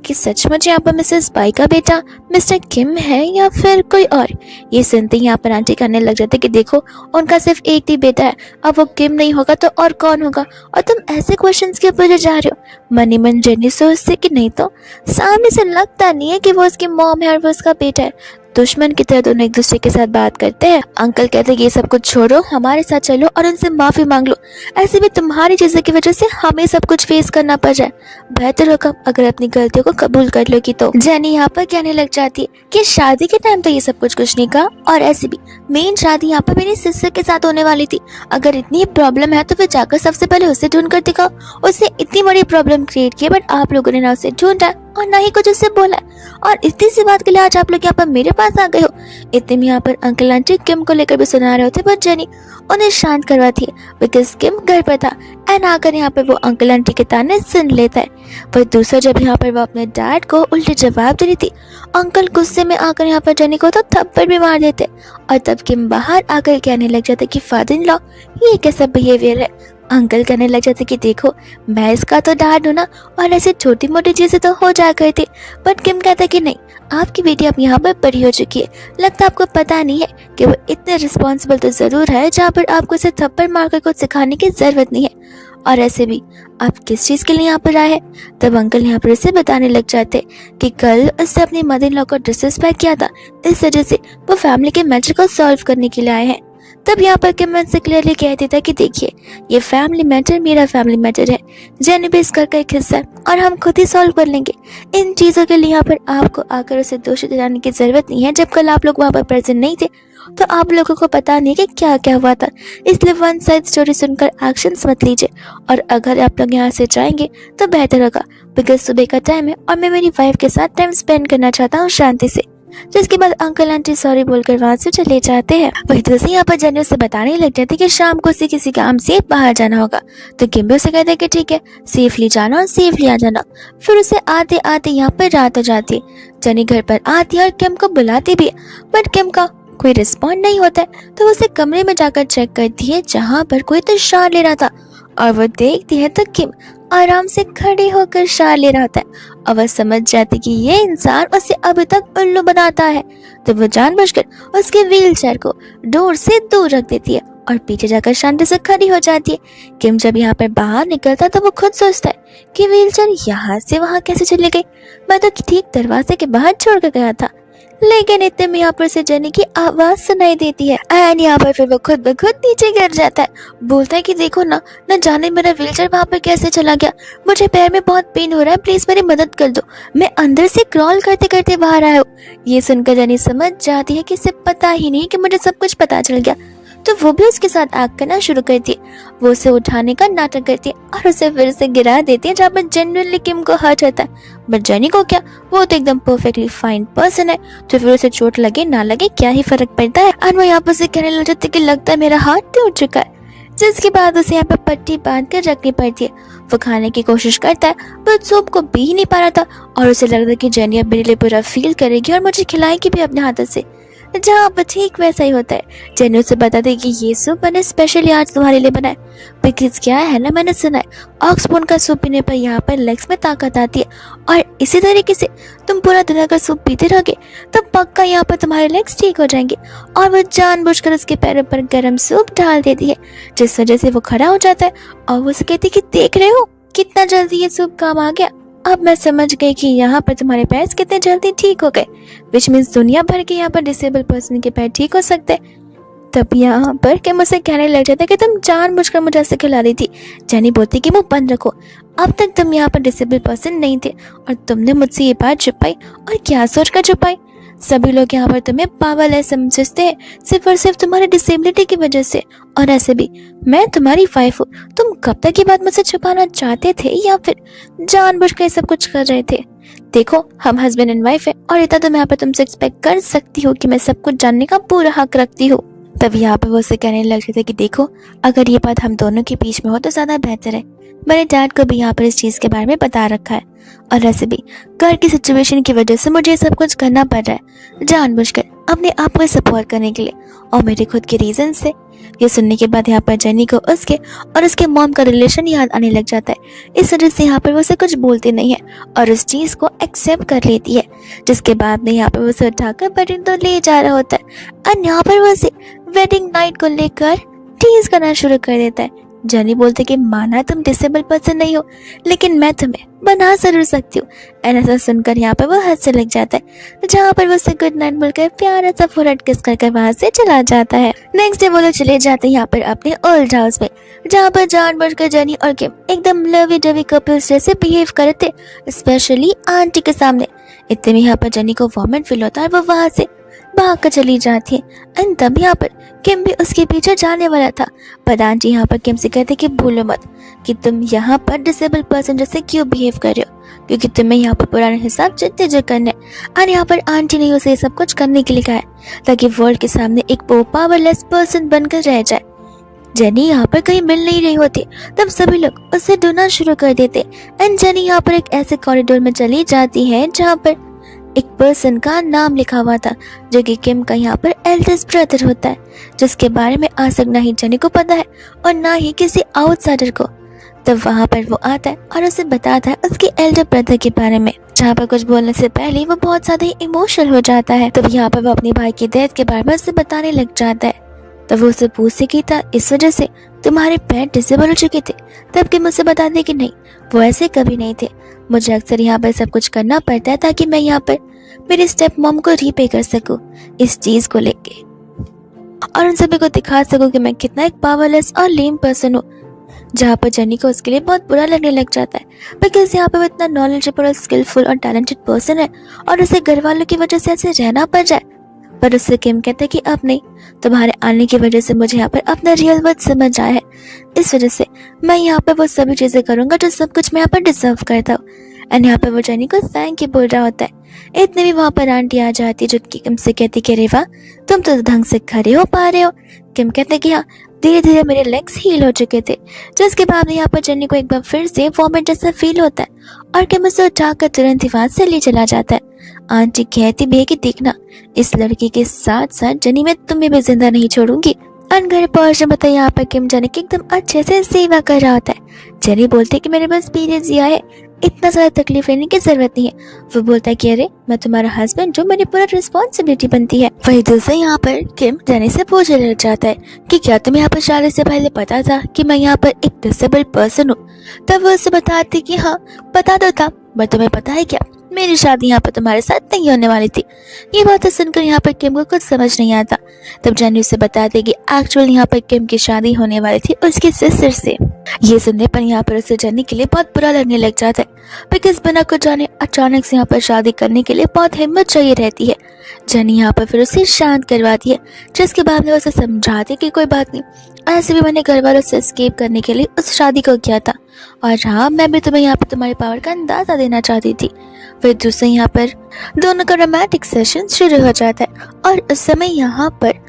[SPEAKER 1] कि सचमुच यहाँ पर मिसेस बाई का बेटा मिस्टर किम है या फिर कोई और। ये सुनते ही यहाँ पर आंटी कहने लग जाते कि देखो उनका सिर्फ एक ही बेटा है, अब वो किम नहीं होगा तो और कौन होगा, और तुम ऐसे क्वेश्चंस के ऊपर जा रहे हो। मनी मन जेनी सोचते कि नहीं तो सामने से लगता नहीं है कि वो उसकी मॉम है और वो उसका बेटा है, दुश्मन की तरह दोनों एक दूसरे के साथ बात करते हैं। अंकल कहते हैं ये सब कुछ छोड़ो, हमारे साथ चलो और उनसे माफी मांग लो, ऐसे भी तुम्हारी चीजों की वजह से हमें सब कुछ फेस करना पड़ रहा है, बेहतर होगा अगर अपनी गलतियों को कबूल कर लोगी। तो जेनी यहाँ पर कहने लग जाती है कि शादी के टाइम तो ये सब कुछ नहीं कहा, और ऐसे भी मेन शादी यहाँ पर मेरी सिस्टर के साथ होने वाली थी, अगर इतनी प्रॉब्लम है तो फिर जाकर सबसे पहले उससे ढूंढ कर दिखाओ, उससे इतनी बड़ी प्रॉब्लम क्रिएट की, बट आप लोगों ने ना उसे ढूंढा और ना ही कुछ उससे बोला, और इतनी सी बात के लिए आज आप लोग यहाँ पर मेरे पास आ गए हो। इतने में यहाँ पर अंकल आंटी किम को लेकर भी सुना रहे होते, पर जेनी उन्हें शांत करवाती है, बिकॉज किम घर पर था एंड आकर यहाँ पर वो अंकल आंटी के ताने सुन लेता है। पर दूसरा जब यहाँ पर वो अपने डैड को उल्टे जवाब दे रही थी, अंकल गुस्से में आकर यहाँ पर जेनी को तो थप्पड़ भी मार देते, और तब किम बाहर आकर कहने लग जाता कि फादर इन लॉ ये कैसा बिहेवियर है, अंकल कहने लग जाते कि देखो, मैं इसका तो डैड हूं ना, और ऐसे छोटी मोटी चीजें तो हो जा करती। बट किम कहता कि नहीं, आपकी बेटी अब यहाँ पर बड़ी हो चुकी है, लगता आपको पता नहीं है कि वो इतने रिस्पॉन्सिबल तो जरूर है जहाँ पर आपको इसे थप्पड़ मारकर कुछ सिखाने की जरूरत नहीं है। और ऐसे भी आप किस चीज के लिए यहाँ पर आए हैं। तब अंकल यहाँ पर उसे बताने लग जाते कि कल उससे अपनी मदर इन लॉ को डिसरिस्पेक्ट किया था, इस वजह से वो फैमिली के मैटर को सॉल्व करने के लिए आए हैं। तब यहाँ पर किम से क्लियरली कह देता कि देखिए, ये फैमिली मैटर मेरा फैमिली मैटर है, जेनी भी इस घर का एक हिस्सा है और हम खुद ही सॉल्व कर लेंगे। इन चीज़ों के लिए यहाँ पर आपको आकर उसे दोषी ठहराने की जरूरत नहीं है। जब कल आप लोग वहाँ पर प्रेजेंट नहीं थे तो आप लोगों को पता नहीं कि क्या क्या हुआ था, इसलिए वन साइड स्टोरी सुनकर एक्शंस मत लीजिए। और अगर आप लोग यहाँ से जाएंगे तो बेहतर होगा, बिकॉज सुबह का टाइम है और मैं मेरी वाइफ के साथ टाइम स्पेंड करना चाहता हूँ शांति से। जिसके बाद अंकल आंटी सॉरी बोलकर वहां से चले जाते हैं। वही दूसरी यहाँ पर जेनी उसे बताने लग जाती है कि शाम को उसे किसी काम से बाहर जाना होगा। तो किम भी उसे कहते हैं कि ठीक है, सेफली जाना और सेफली आ जाना। फिर उसे आते आते यहाँ पर रात हो जाती है। जेनी घर पर आती है और किम को बुलाती भी है, बट किम का कोई रिस्पॉन्ड नहीं होता है। तो उसे कमरे में जाकर चेक करती है जहाँ पर कोई तो शार ले रहा था, और वो देखती है तो किम आराम से खड़े होकर शार ले रहा था। और वह समझ जाती कि ये इंसान उसे अभी तक उल्लू बनाता है। तो वो जानबूझकर उसके व्हीलचेयर को डोर से दूर रख देती है और पीछे जाकर शांति से खड़ी हो जाती है। किम जब यहाँ पर बाहर निकलता तो वो खुद सोचता है कि व्हीलचेयर यहाँ से वहाँ कैसे चली गई, मैं तो ठीक दरवाजे के बाहर छोड़ कर गया था। लेकिन इतने में यहाँ पर से जेनी की आवाज सुनाई देती है एंड यहाँ पर फिर वो खुद ब खुद नीचे गिर जाता है। बोलता है कि देखो ना, न जाने मेरा व्हीलचेयर वहाँ पर कैसे चला गया, मुझे पैर में बहुत पेन हो रहा है, प्लीज मेरी मदद कर दो, मैं अंदर से क्रॉल करते करते बाहर आया हूँ। ये सुनकर जेनी समझ जाती है कि इसे पता ही नहीं कि मुझे सब कुछ पता चल गया। तो वो भी उसके साथ एक्ट करना शुरू करती है। वो उसे उठाने का नाटक करती है और उसे फिर से गिरा देती है जहाँ पर जेन्युइनली किम को हर्ट होता है। बट जेनी को क्या, वो तो एकदम परफेक्टली फाइन पर्सन है, तो फिर उसे चोट लगे ना लगे क्या ही फर्क पड़ता है। और वो यहाँ पर उसे कहने लग जाती है कि लगता है मेरा हाथ टूट चुका है। जिसके बाद उसे यहाँ पर पट्टी बांध कर रखनी पड़ती है। वो खाने की कोशिश करता है पर सूप को पी ही नहीं पा रहा था और उसे लगता है कि जेनी अब मेरे लिए बुरा फील करेगी और मुझे खिलाएगी भी अपने हाथों से। जहाँ पर ठीक वैसा ही होता है। जेनी उसे बताती है कि ये सूप मैंने स्पेशली आज तुम्हारे लिए बनाया, बिकॉज क्या है ना, मैंने सुना है ऑक्सबोन का सूप पीने पर यहाँ पर लेग्स में ताकत आती है, और इसी तरीके से तुम पूरा दिन अगर सूप पीते रहोगे तो पक्का यहाँ पर तुम्हारे लेग्स ठीक हो जाएंगे। और वो जानबूझकर उसके पैरों पर गर्म सूप डाल देती है, जिस वजह से वो खड़ा हो जाता है और वो उसे कहती है कि देख रहे हो कितना जल्दी ये सूप काम आ गया, अब मैं समझ गई कि यहाँ पर तुम्हारे पैर कितने जल्दी ठीक हो गए, विच मीन्स दुनिया भर के यहाँ पर डिसेबल पर्सन के पैर ठीक हो सकते। तब यहाँ पर कि मुझसे कहने लग जाता है कि तुम जानबूझकर मुझे ऐसे खिला रही थी। जेनी बोलती कि मुंह बंद रखो, अब तक तुम यहाँ पर डिसेबल पर्सन नहीं थे और तुमने मुझसे ये बात छुपाई, और क्या सोचकर छुपाई। सभी लोग यहाँ पर तुम्हें पावरलेस समझते हैं सिर्फ और सिर्फ तुम्हारी डिसेबिलिटी की वजह से। और ऐसे भी मैं तुम्हारी वाइफ हूँ, तुम कब तक ये बात मुझसे छुपाना चाहते थे या फिर जानबूझकर ये सब कुछ कर रहे थे। देखो, हम हस्बैंड एंड वाइफ है और इतना तो मैं यहाँ पर तुमसे एक्सपेक्ट कर सकती हूँ कि मैं सब कुछ जानने का पूरा हक रखती हूँ। तब यहाँ पर वो उसे कहने लग रहे थे कि देखो, अगर ये बात हम दोनों के बीच में हो तो ज्यादा बेहतर है। मेरे डैड को भी यहाँ पर इस चीज के बारे में बता रखा है, और ऐसे भी घर की सिचुएशन की वजह से मुझे सब कुछ करना पड़ रहा है जानबूझकर अपने आप को सपोर्ट करने के लिए और मेरे खुद के रीजन से। ये सुनने के बाद यहाँ पर जेनी को उसके और उसके मॉम का रिलेशन याद आने लग जाता है। इस वजह से यहाँ पर वो उसे कुछ बोलती नहीं है और उस चीज को एक्सेप्ट कर लेती है। जिसके बाद में यहाँ पर वो उसे उठाकर वेडिंग तो ले जा रहा होता है और यहाँ पर वो उसे वेडिंग नाइट को लेकर टीज करना शुरू कर देता है। जेनी बोलते कि माना तुम डिसेबल पर्सन नहीं हो, लेकिन मैं तुम्हें बना जरूर सकती हूँ। ऐसा सुनकर यहाँ पर वो हंसने लग जाता है, जहाँ पर वो उसे गुड नाइट बोलकर प्यारा सा फोरहेड किस करके वहां से चला जाता है। नेक्स्ट डे वो लोग चले जाते हैं यहाँ पर अपने ओल्ड हाउस में, जहाँ पर जानबूझकर जेनी और किम एकदम लवी डवी कपल्स जैसे बिहेव करते, स्पेशली आंटी के सामने। इतने में यहाँ पर जेनी को वॉमिट फील होता है, वो वहां से भाग कर चली जाती है। एंड तब यहाँ पर किम भी उसके पीछे जाने वाला था, पर आंटी यहाँ पर किम से कहते कि भूलो मत कि तुम यहाँ पर डिसेबल पर्सन जैसे क्यों बिहेव कर रहे हो, क्योंकि तुम्हें यहाँ पर पुराने हिसाब जितने जो करने। और यहाँ पर आंटी ने उसे सब कुछ करने के लिए कहा है ताकि वर्ल्ड के सामने एक पावरलेस पर्सन बनकर रह जाए। जेनी यहाँ पर कहीं मिल नहीं रही होती, तब सभी लोग उसे ढूंढना शुरू कर देते। एंड जेनी यहाँ पर एक ऐसे कॉरिडोर में चली जाती है जहाँ पर एक पर्सन का नाम लिखा हुआ था जो कि किम का यहाँ पर एल्डेस्ट ब्रदर होता है, जिसके बारे में आज तक ना ही जेनी को पता है और ना ही किसी आउटसाइडर को। तब वहाँ पर वो आता है और उसे बताता है उसके एल्डर ब्रदर के बारे में, जहाँ पर कुछ बोलने से पहले वो बहुत ज्यादा ही इमोशनल हो जाता है। तब यहाँ पर वो अपने भाई की डेथ के बारे में उसे बताने लग जाता है। तब वो उसे पूछते कि था इस वजह से तुम्हारे पैर डिसेबल हो चुके थे। तब कि मुझसे बताते कि नहीं, वो ऐसे कभी नहीं थे। मुझे अक्सर यहाँ पर सब कुछ करना पड़ता है ताकि मैं यहाँ पर मेरे स्टेप मॉम को रीपे कर सकूं इस चीज को लेके, और उन सभी को दिखा सकूं कि मैं कितना एक पावरलेस और लेम पर्सन हूँ। जहाँ पर जेनी को उसके लिए बहुत बुरा लगने लग जाता है बिकॉज यहाँ पे वो इतना नॉलेजेबल और स्किलफुल और टैलेंटेड पर्सन है और उसे घर वालों की वजह से ऐसे रहना पड़ जाए। पर उससे किम कहते हैं कि अब नहीं, तुम्हारे आने की वजह से मुझे यहाँ पर अपना रियल वर्थ समझ आया है। इस वजह से मैं यहाँ पर वो सभी चीजें करूंगा जो सब कुछ मैं यहाँ पर डिजर्व करता हूँ। एंड यहाँ पर वो जेनी को थैंक यू बोल रहा होता है। इतने भी वहाँ पर आंटी आ जाती है जो कि किम से कहती कि रेवा तुम तो ढंग से खड़े हो पा रहे हो। किम कहते कि हाँ, धीरे धीरे मेरे लेग्स हील हो चुके थे। जिसके बाद यहाँ पर जेनी को एक बार फिर से वॉमिट जैसा फील होता है और किम उसे उठाकर तुरंत ही वहां से ले चला जाता है। आंटी कहती भी है कि देखना, इस लड़की के साथ साथ जेनी मैं तुम्हें भी जिंदा नहीं छोड़ूंगी। घर पहुंचने बताया यहाँ पर किम जेनी की एकदम अच्छे से सेवा कर रहा होता है। जेनी बोलती है कि मेरे पास पीरियड्स ही आए, इतना ज्यादा तकलीफ लेने की जरूरत नहीं है। वो बोलता है कि अरे मैं तुम्हारा हस्बैंड जो मेरी पूरा रिस्पॉन्सिबिलिटी बनती है। वही दूसरे यहाँ पर किम जेनी से पूछने लग जाता है कि क्या तुम्हें यहाँ पर शादी से पहले पता था कि मैं यहाँ पर एक डिसेबल्ड पर्सन हूँ। तब वो उसे बताती कि हाँ पता तो था, पर तुम्हें पता है क्या, मेरी शादी यहाँ पर तुम्हारे साथ नहीं होने वाली थी। ये बात सुनकर यहाँ पर किम को कुछ समझ नहीं आता। तब जेनी उसे बताती कि एक्चुअली यहाँ पर किम की शादी होने वाली थी उसकी सिस्टर से। ये सुनने पर यहाँ पर उसे जेनी के लिए बहुत बुरा लगने लग जाता है बिकॉज बिना कुछ जाने अचानक से यहाँ पर शादी करने के लिए बहुत हिम्मत चाहिए रहती है। जेनी यहाँ पर फिर उसे शांत करवाती है, जिसके बाद में उसे समझाती कि कोई बात नहीं, ऐसे भी मैंने घर वालों से एस्केप करने के लिए उस शादी को किया था और हाँ मैं भी तुम्हें यहाँ पर तुम्हारी पावर का अंदाजा देना चाहती थी। फिर दूसरे यहाँ पर दोनों का रोमांटिक सेशन शुरू हो जाता है और उस समय यहाँ पर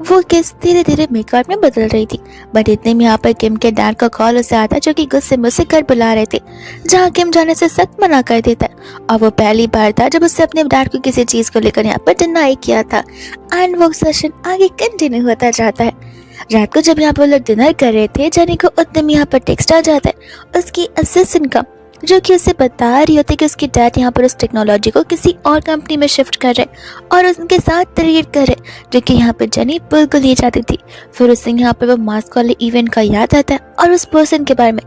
[SPEAKER 1] वो किस धीरे धीरे मेकअप में बदल रही थी। बट इतने में यहाँ पर किम के डैड का कॉल उसे आता है जो कि गुस्से में उसे घर बुला रहे थे, जहाँ किम जाने से सख्त मना कर देता है। और वो पहली बार था जब उससे अपने डैड को किसी चीज को लेकर यहाँ पर डिनाई किया था। एंड वो सेशन आगे कंटिन्यू होता जाता है। रात को जब यहाँ पर लोग डिनर कर रहे थे, जेनी को उतने में यहाँ पर टेक्स्ट आ जाता है उसकी असिस्टेंट का, जो कि उसे बता रही होती कि उसकी डैड यहाँ पर उस टेक्नोलॉजी को किसी और कंपनी में शिफ्ट कर रहे और उनके साथ ट्रीट कर रहे, जो कि यहाँ पर जेनी बिल्कुल नहीं चाहती थी। फिर उसे यहाँ पर वो मास्क वाले इवेंट का याद आता है और उस पर्सन के बारे में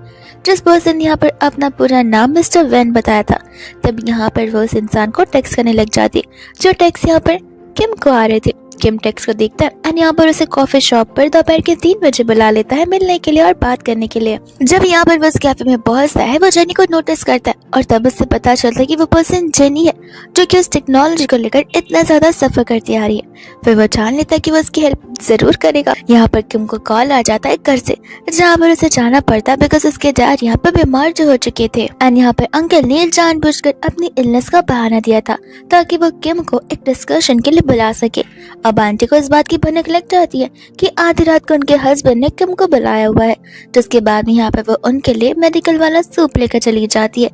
[SPEAKER 1] जिस पर्सन ने यहाँ पर अपना पूरा नाम मिस्टर वैन बताया था। तब यहाँ पर वो उस इंसान को टेक्स्ट करने लग जाती जो टेक्स्ट यहाँ पर किम को आ रहे थे। किम टेक्स्ट को देखता है एंड यहाँ पर उसे कॉफी शॉप पर दोपहर के 3 बजे बुला लेता है मिलने के लिए और बात करने के लिए। जब यहाँ पर वो उस कैफे में पहुंचता है, वो जेनी को नोटिस करता है और तब उससे पता चलता है कि वो पर्सन जेनी है जो कि उस टेक्नोलॉजी को लेकर इतना ज्यादा सफर करती आ रही है। फिर वो जान लेता है कि वो उसकी हेल्प जरूर करेगा। यहाँ पर किम को कॉल आ जाता है घर से, जहाँ पर उसे जाना पड़ता है बिकॉज उसके डैड यहाँ पर बीमार जो हो चुके थे। एंड यहाँ पर अंकल ने जानबूझकर अपनी इलनेस का बहाना दिया था ताकि वो किम को एक डिस्कशन के लिए बुला सके। अब आंटी को इस बात की भनक लग जाती है कि आधी रात को उनके हस्बैंड ने किम को बुलाया हुआ है, जिसके बाद में यहाँ पर वो उनके लिए मेडिकल वाला सूप लेकर चली जाती है,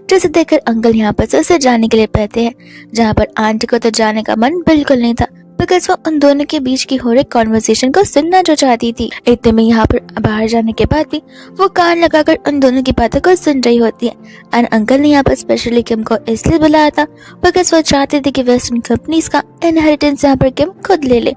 [SPEAKER 1] जिसे देखकर अंकल यहाँ पर से उसे जाने के लिए कहते हैं, जहाँ पर आंटी को तो जाने का मन बिल्कुल नहीं था बिकॉज वो उन दोनों के बीच की हो रही कॉन्वर्सेशन को सुनना जो चाहती थी। इतने में यहाँ पर बाहर जाने के बाद भी वो कान लगाकर उन दोनों की बातों को सुन रही होती है। एंड अंकल ने यहाँ पर स्पेशली किम को इसलिए बुलाया था बिकॉज वो चाहते थे कि वेस्टर्न कंपनीज का इनहेरिटेंस यहाँ पर किम खुद ले ले।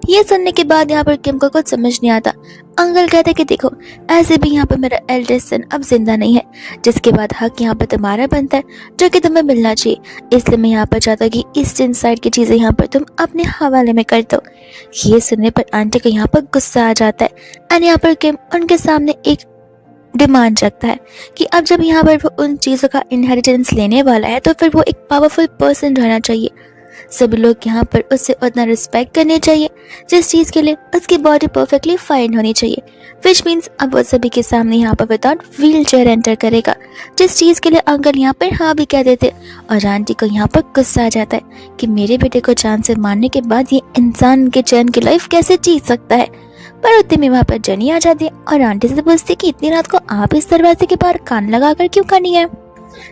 [SPEAKER 1] ये सुनने के बाद यहाँ पर किम को कुछ समझ नहीं आता। अंकल कहते कि देखो, ऐसे भी यहाँ पर मेरा एल्डेस्ट सन अब जिंदा नहीं है, जिसके बाद हक यहाँ पर तुम्हारा बनता है जो कि तुम्हें मिलना चाहिए। इसलिए मैं यहाँ पर चाहता हूँ कि ईस्टर्न साइड की चीजें यहाँ पर तुम अपने हवाले में कर दो। ये सुनने पर आंटी को यहाँ पर गुस्सा आ जाता है एंड यहाँ पर किम उनके सामने एक डिमांड रखता है कि अब जब यहाँ पर वो उन चीजों का इनहेरिटेंस लेने वाला है तो फिर वो एक पावरफुल पर्सन रहना चाहिए। सभी लोग यहाँ पर उससे उतना रिस्पेक्ट करने चाहिए जिस चीज के लिए उसकी बॉडी परफेक्टली फाइन होनी चाहिए, विच मीन्स अब वो सभी के सामने यहाँ पर विदाउट व्हील चेयर एंटर करेगा, जिस चीज के लिए अंकल यहाँ पर हाँ भी कह देते। और आंटी को यहाँ पर गुस्सा आ जाता है कि मेरे बेटे को जान से मारने के बाद ये इंसान के चैन की लाइफ कैसे जी सकता है। पर उतने में वहाँ पर जेनी आ जाती है और आंटी से पूछती कि इतनी रात को आप इस दरवाजे के बाहर कान लगा कर क्यों खड़ी है।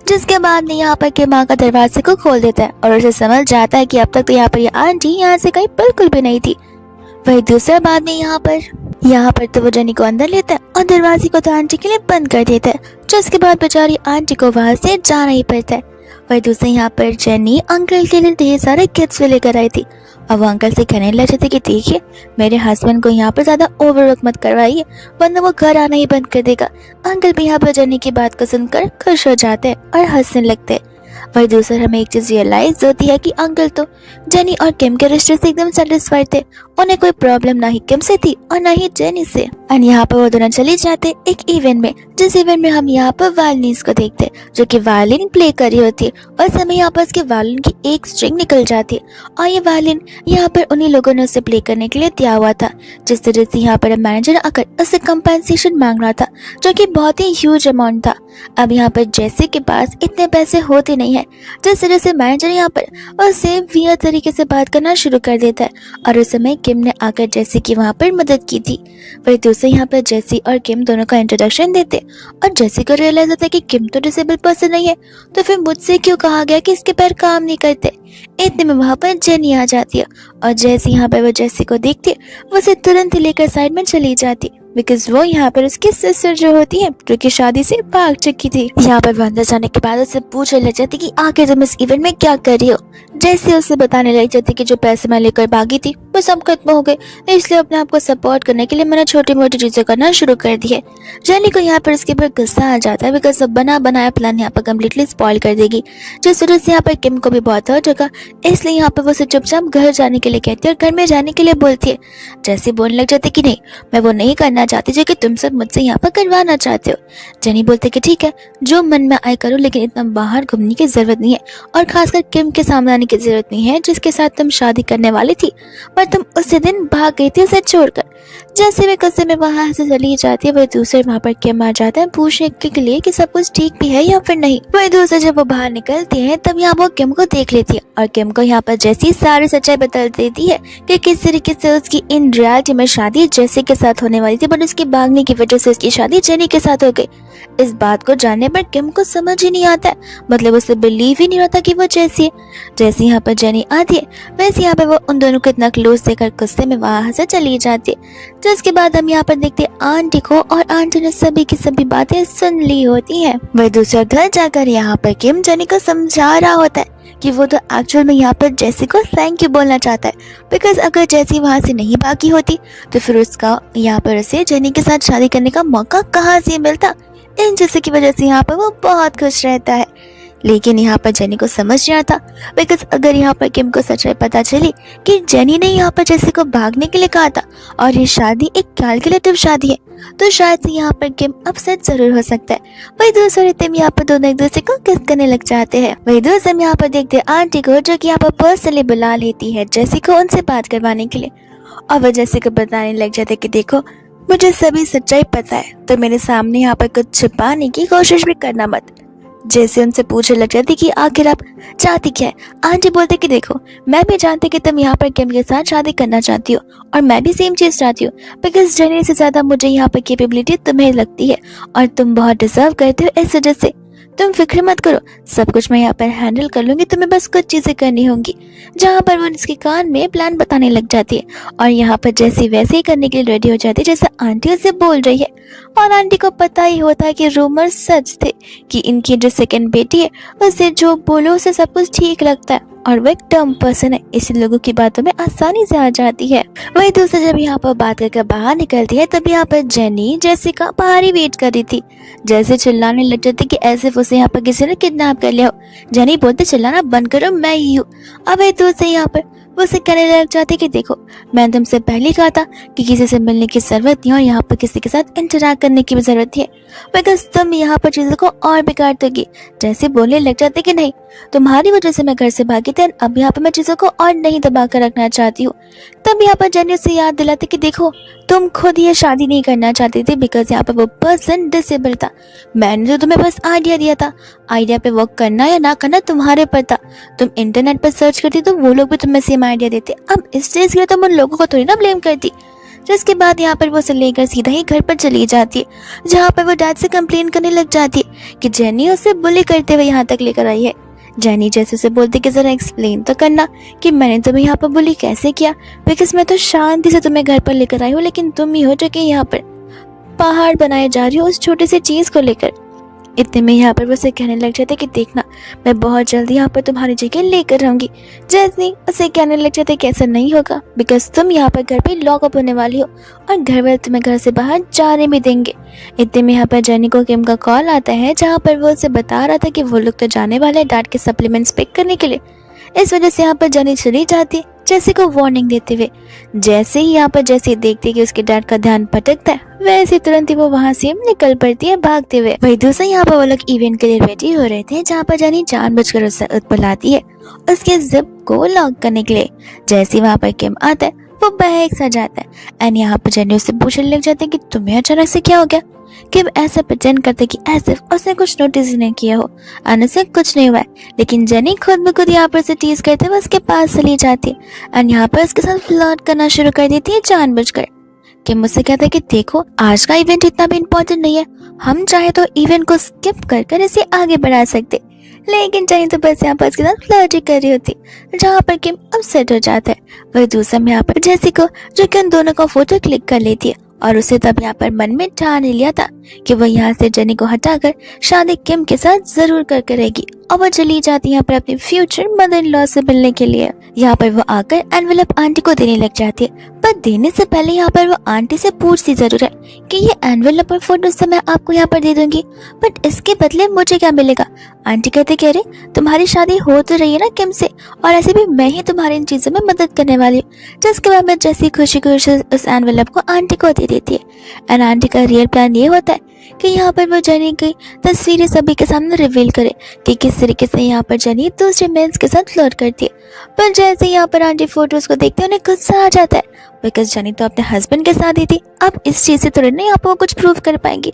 [SPEAKER 1] जिसके बाद में यहाँ पर के माँ का दरवाजे को खोल देता है और उसे समझ जाता है कि अब तक तो यहाँ पर ये आंटी यहाँ से कहीं बिल्कुल भी नहीं थी। वही दूसरा बाद में यहाँ पर तो वो जेनी को अंदर लेता है और दरवाजे को तो आंटी के लिए बंद कर देता है, जिसके बाद बेचारी आंटी को वहां से जाना ही पड़ता है। वही दूसरे यहाँ पर जेनी अंकल के लिए ढेर सारे गिफ्ट्स भी लेकर आई थी। अब वो अंकल से कहने लगे थे कि देखिए मेरे हस्बैंड को यहाँ पर ज्यादा ओवरवर्क मत करवाइए वरना वो घर आना ही बंद कर देगा। अंकल भी यहाँ पर जेनी की बात को सुनकर खुश हो जाते हैं और हंसने लगते हैं। वही दूसरा हमें एक चीज रियलाइज होती है कि अंकल तो जेनी और किम के रिश्ते से एकदम सेटिस्फाइड थे। उन्हें कोई प्रॉब्लम ना ही किम से थी और ना ही जेनी से। और यहाँ पर वो दोनों चले जाते एक इवेंट में, जिस इवेंट में हम यहाँ पर वायलिनिस्ट को देखते हैं जो कि वायलिन प्ले कर रही होती है और समय यहाँ पर उसके वायलिन की एक स्ट्रिंग निकल जाती है और ये वायलिन यहाँ पर उन्हीं लोगों ने उसे प्ले करने के लिए दिया हुआ था। जिस तरह से यहाँ पर मैनेजर आकर उससे कंपेंसेशन मांग रहा था जो कि बहुत ही ह्यूज अमाउंट था। अब यहाँ पर जैसे के पास इतने पैसे होते नहीं है, जिस तरह से मैनेजर यहाँ पर उससे वियर तरीके से बात करना शुरू कर देता है और उस समय किम ने आकर जैसी की वहाँ पर मदद की थी। वही दूसरे यहाँ पर जैसी और किम दोनों का इंट्रोडक्शन देते और जैसी को रियलाइज होता है कि किम तो डिसेबल पर्सन नहीं है तो फिर मुझसे क्यों कहा गया कि इसके पैर काम नहीं करते। इतने में वहाँ पर जेनी आ जाती है और जैसी यहाँ पर वो जैसी को देखती है वो उसे तुरंत ही लेकर साइड में चली जाती है बिकॉज वो यहाँ पर उसकी सिस्टर जो होती है जो कि शादी से भाग चुकी थी। यहाँ पर वो अंदर जाने के बाद उससे पूछने लग जाती कि आखिर तुम इस इवेंट में क्या कर रही हो। जैसे उसे बताने लग जाती कि जो पैसे मैं लेकर भागी थी वो सब खत्म हो गए, इसलिए अपने आप को सपोर्ट करने के लिए मैंने छोटी मोटी चीजें करना शुरू कर दी है। जेनी को यहाँ पर उसके ऊपर गुस्सा आ जाता है बिकॉज सब बना बनाया प्लान यहाँ पर कम्प्लीटली स्पॉइल कर देगी। जिस तरह से यहाँ पर किम को भी बहुत हर्ट होगा, इसलिए यहाँ पर वो उसे चुपचाप घर जाने के लिए कहती है और घर में जाने के लिए बोलती है। जैसे बोलने लग जाती कि नहीं मैं वो नहीं करना चाहती जो कि तुम सब मुझसे यहाँ पर करवाना चाहते हो। जेनी बोलते कि ठीक है जो मन में आए करो, लेकिन इतना बाहर घूमने की जरूरत नहीं है और खासकर किम के सामने आने की जरूरत नहीं है जिसके साथ तुम शादी करने वाली थी पर तुम उसी दिन भाग गई थी उसे छोड़कर। जैसे वे गुस्से में वहां से चली जाती है वही दूसरे वहां पर किम आ जाता है पूछने के लिए कि सब कुछ ठीक भी है या फिर नहीं। वही दूसरे जब वो बाहर निकलती है तब यहाँ वो किम को देख लेती है और किम को यहाँ पर जैसी सारी सच्चाई बता देती है कि किस तरीके से उसकी इन रियलिटी में शादी जैसी के साथ होने वाली थी बट उसके भागने की वजह से उसकी शादी जेनी के साथ हो गई। इस बात को जानने पर किम को समझ ही नहीं आता है, मतलब उसे बिलीव ही नहीं होता कि वो जैसी है। जैसे यहाँ पर जेनी आती है वैसे यहाँ पर वो उन दोनों को इतना क्लोज देखकर गुस्से में वहां से चली जाती है। जिसके बाद हम यहाँ पर देखते हैं आंटी को और आंटी ने सभी की सभी बातें सुन ली होती है। वह दूसरा घर जाकर यहाँ पर किम जेनी को समझा रहा होता है कि वो तो एक्चुअल में यहाँ पर जैसी को थैंक यू बोलना चाहता है बिकॉज अगर जैसी वहां से नहीं भागी होती तो फिर उसका यहाँ पर उसे जेनी के साथ शादी करने का मौका कहाँ से मिलता। इन जैसे की वजह से यहाँ पर वो बहुत खुश रहता है। लेकिन यहाँ पर जेनी को समझ नहीं आता बिकॉज अगर यहाँ पर किम को सच्चाई पता चली कि जेनी ने यहाँ पर जैसी को भागने के लिए कहा था और ये शादी एक कैलकुलेटिव शादी है तो शायद से यहाँ पर किम अपसेट जरूर हो सकता है। वही दूसरे टाइम यहाँ पर दोनों एक दूसरे को किस करने लग जाते हैं। वही दूसरे हम यहाँ पर देखते हैं आंटी को जो कि यहाँ पर पर्सनली बुला लेती है जैसी को उनसे बात करवाने के लिए और वह जैसी को बताने लग जाते कि देखो मुझे सभी सच्चाई पता है तो मेरे सामने यहाँ पर कुछ छिपाने की कोशिश भी करना मत। जैसे उनसे पूछने लग जाती कि आखिर आप चाहती क्या है। आंटी बोलते कि देखो मैं भी जानती कि तुम यहाँ पर किम के साथ शादी करना चाहती हो और मैं भी सेम चीज चाहती हूँ बिकॉज जेनी से ज्यादा मुझे यहाँ पर कैपेबिलिटी तुम्हें लगती है और तुम बहुत डिजर्व करते हो। इस वजह से तुम फिक्र मत करो, सब कुछ मैं यहाँ पर हैंडल कर लूंगी, तुम्हें बस कुछ चीजें करनी होंगी। जहाँ पर वो इसके कान में प्लान बताने लग जाती है और यहाँ पर जैसे वैसे ही करने के लिए रेडी हो जाती है जैसे आंटी उसे बोल रही है। और आंटी को पता ही होता है कि रूमर सच थे कि इनकी जो सेकंड बेटी है उसे जो बोलो उसे सब कुछ ठीक लगता है और वो एक डम पर्सन है, इसी लोगों की बातों में आसानी से आ जाती है। वही दूसरा जब यहाँ पर बात करके बाहर निकलती है तब यहाँ पर जेनी जैसिका बाहर ही वेट कर रही थी। जैसे चिल्लाने लग जाती कि ऐसे उसे यहाँ पर किसी ने किडनैप कर लिया हो। जेनी बोलते चिल्लाना बंद करो मैं ही हूँ। अब वही दूसरे यहाँ पर वो उसे कहने लग जाते कि देखो मैंने तुमसे पहले कहा था कि किसी से मिलने की जरूरत नहीं और यहाँ पर किसी के साथ इंटरैक्ट करने की भी जरूरत है बिकॉज तुम यहाँ पर चीजों को और बिगाड़ दोगी। जैसे बोलने लग जाते कि नहीं तुम्हारी वजह से मैं घर से भागी थी, अब यहाँ पर मैं चीजों को और नहीं दबा कर रखना चाहती हूँ। तब यहाँ पर जेनी उसे याद दिलाती कि देखो तुम खुद ये शादी नहीं करना चाहती थी बिकॉज यहाँ पर वो पर्सन डिसेबल था। मैंने तो तुम्हें बस आइडिया दिया था, आइडिया पे वर्क करना या ना करना तुम्हारे पर था। तुम इंटरनेट पर सर्च करती तो वो लोग भी तुम्हें सेम आइडिया देते। अब इस चीज के लिए तुम उन लोगों को थोड़ी ना ब्लेम करती। जिसके बाद यहाँ पर वो उसे लेकर सीधा ही घर पर चली जाती है, जहाँ पर वो डैड से कंप्लेन करने लग जाती है कि जेनी उसे बुली करते हुए यहाँ तक लेकर आई है। जेनी जैसे उसे बोलती कि जरा एक्सप्लेन तो करना कि मैंने तुम्हें यहाँ पर बुली कैसे किया, बिकॉज मैं तो शांति से तुम्हें घर पर लेकर आई हूँ, लेकिन तुम ही हो जो कि यहाँ पर पहाड़ बनाए जा रही हो उस छोटी सी चीज को लेकर। इतने में यहाँ पर वो उसे कहने लग जाते कि देखना मैं बहुत जल्दी यहाँ पर तुम्हारी जगह लेकर रहूंगी। जैसे उसे कहने लग जाते कि ऐसा नहीं होगा, बिकॉज तुम यहाँ पर घर पे लॉकअप होने वाली हो और घर वाले तुम्हें घर से बाहर जाने भी देंगे। इतने में यहाँ पर जेनी को किम का कॉल आता है, जहाँ पर वो उसे बता रहा था कि वो लोग तो जाने वाले हैं डैड के सप्लीमेंट्स पिक करने के लिए। इस वजह से यहाँ पर जेनी चली जाती है जैसी को वार्निंग देते हुए। जैसे ही यहाँ पर जैसे देखती है कि उसके डैड का ध्यान भटकता है, वैसे तुरंत ही वो वहाँ से निकल पड़ती है भागते हुए। वही दूसरा यहाँ पर वो लोग इवेंट के लिए रेडी हो रहे थे, जहाँ पर जेनी जानबूझकर उससे बुलाती है उसके जिप को लॉक करने के लिए। जैसे वहाँ पर किम आता है वो बहक सा जाता है एंड यहाँ पर जेनी उससे पूछने लग जाते हैं कि तुम्हें अचानक से क्या हो गया। किम ऐसा प्रेटेंड करते कि ऐसे उसने कुछ नोटिस नहीं किया हो, आने से कुछ नहीं हुआ है, लेकिन जेनी खुद ब खुद यहाँ पर से टीज करते हुए उसके पास चली जाती है एंड यहाँ पर उसके साथ फ्लर्ट करना शुरू कर देती है जानबूझकर। किम मुझसे कहता है कि देखो आज का इवेंट इतना भी इम्पोर्टेंट नहीं है, हम चाहे तो इवेंट को स्किप कर इसे आगे बढ़ा सकते, लेकिन चाहे तो बस यहाँ पर उसके साथ फ्लर्ट ही कर रही होती, जहाँ पर किम अपसेट हो जाता है। वही दूसरा में यहाँ पर जैसी को जो कि उन दोनों का फोटो क्लिक कर लेती है और उसे तब यहाँ पर मन में ठान लिया था कि वो यहाँ से जेनी को हटाकर शादी किम के साथ जरूर कर करेगी और वो चली जाती है यहाँ पर अपनी फ्यूचर मदर इन लॉ से मिलने के लिए। यहाँ पर वो आकर एनवेलप आंटी को देने लग जाती है, पर देने से पहले यहाँ पर वो आंटी से पूछती जरूर है कि ये एनवेलप और फोटोज तो मैं आपको यहाँ पर दे दूंगी, बट इसके बदले मुझे क्या मिलेगा। आंटी कहते कह रहे तुम्हारी शादी हो तो रही है ना किम से, और ऐसे भी मैं ही तुम्हारी इन चीजों में मदद करने वाली हूँ। जिसके बाद में जैसी खुशी खुशी उस एनवेलप को आंटी को दे देती है एंड आंटी का रियल प्लान ये होता है कि यहाँ पर वो जेनी की तस्वीरें सभी के सामने रिवील करे कि किस तरीके से यहाँ पर जेनी दूसरे मेंस के साथ फ्लर्ट करती है। पर जैसे यहाँ पर आंटी फोटोज को देखते हैं उन्हें गुस्सा आ जाता है, बिकॉज जेनी तो अपने हस्बैंड के साथ ही थी, अब इस चीज से थोड़ी नहीं आपको कुछ प्रूव कर पाएंगी।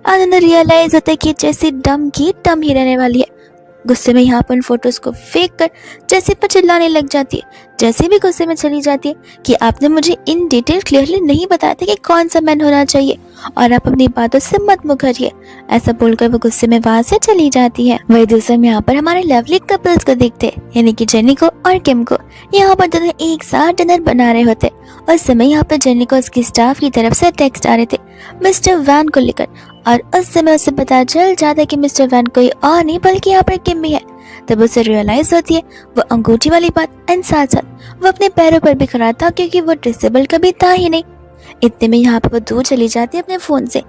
[SPEAKER 1] और उन्हें रियलाइज होता है कि जैसी डम की डम ही रहने वाली है। गुस्से में यहाँ पर उन फोटोज को फेंक कर जैसे पर चिल्लाने लग जाती है। जैसे भी गुस्से में चली जाती है कि आपने मुझे इन डिटेल क्लियरली नहीं बताया था कि कौन सा मैन होना चाहिए और आप अपनी बातों से मत मुकरिए, ऐसा बोलकर वो गुस्से में वहां से चली जाती है। वही दूसरे में यहाँ पर हमारे लवली कपल्स को देखते हैं, यानी कि जेनी को और किम को। यहाँ पर दोनों एक साथ डिनर बना रहे होते उस समय यहाँ पर जेनी को उसकी स्टाफ की तरफ से टेक्स्ट आ रहे थे मिस्टर वैन को लेकर, और उस समय उसे पता चल जाता है कि मिस्टर वैन कोई और नहीं बल्कि यहाँ पर किम भी है। तब उसे रियलाइज होती है वो अंगूठी वाली बात एंड साथ साथ वो अपने पैरों पर भी खड़ा था क्योंकि वो डिसेबल कभी था ही नहीं। इतने में यहाँ पर वो दूर चली जाती है अपने फोन से,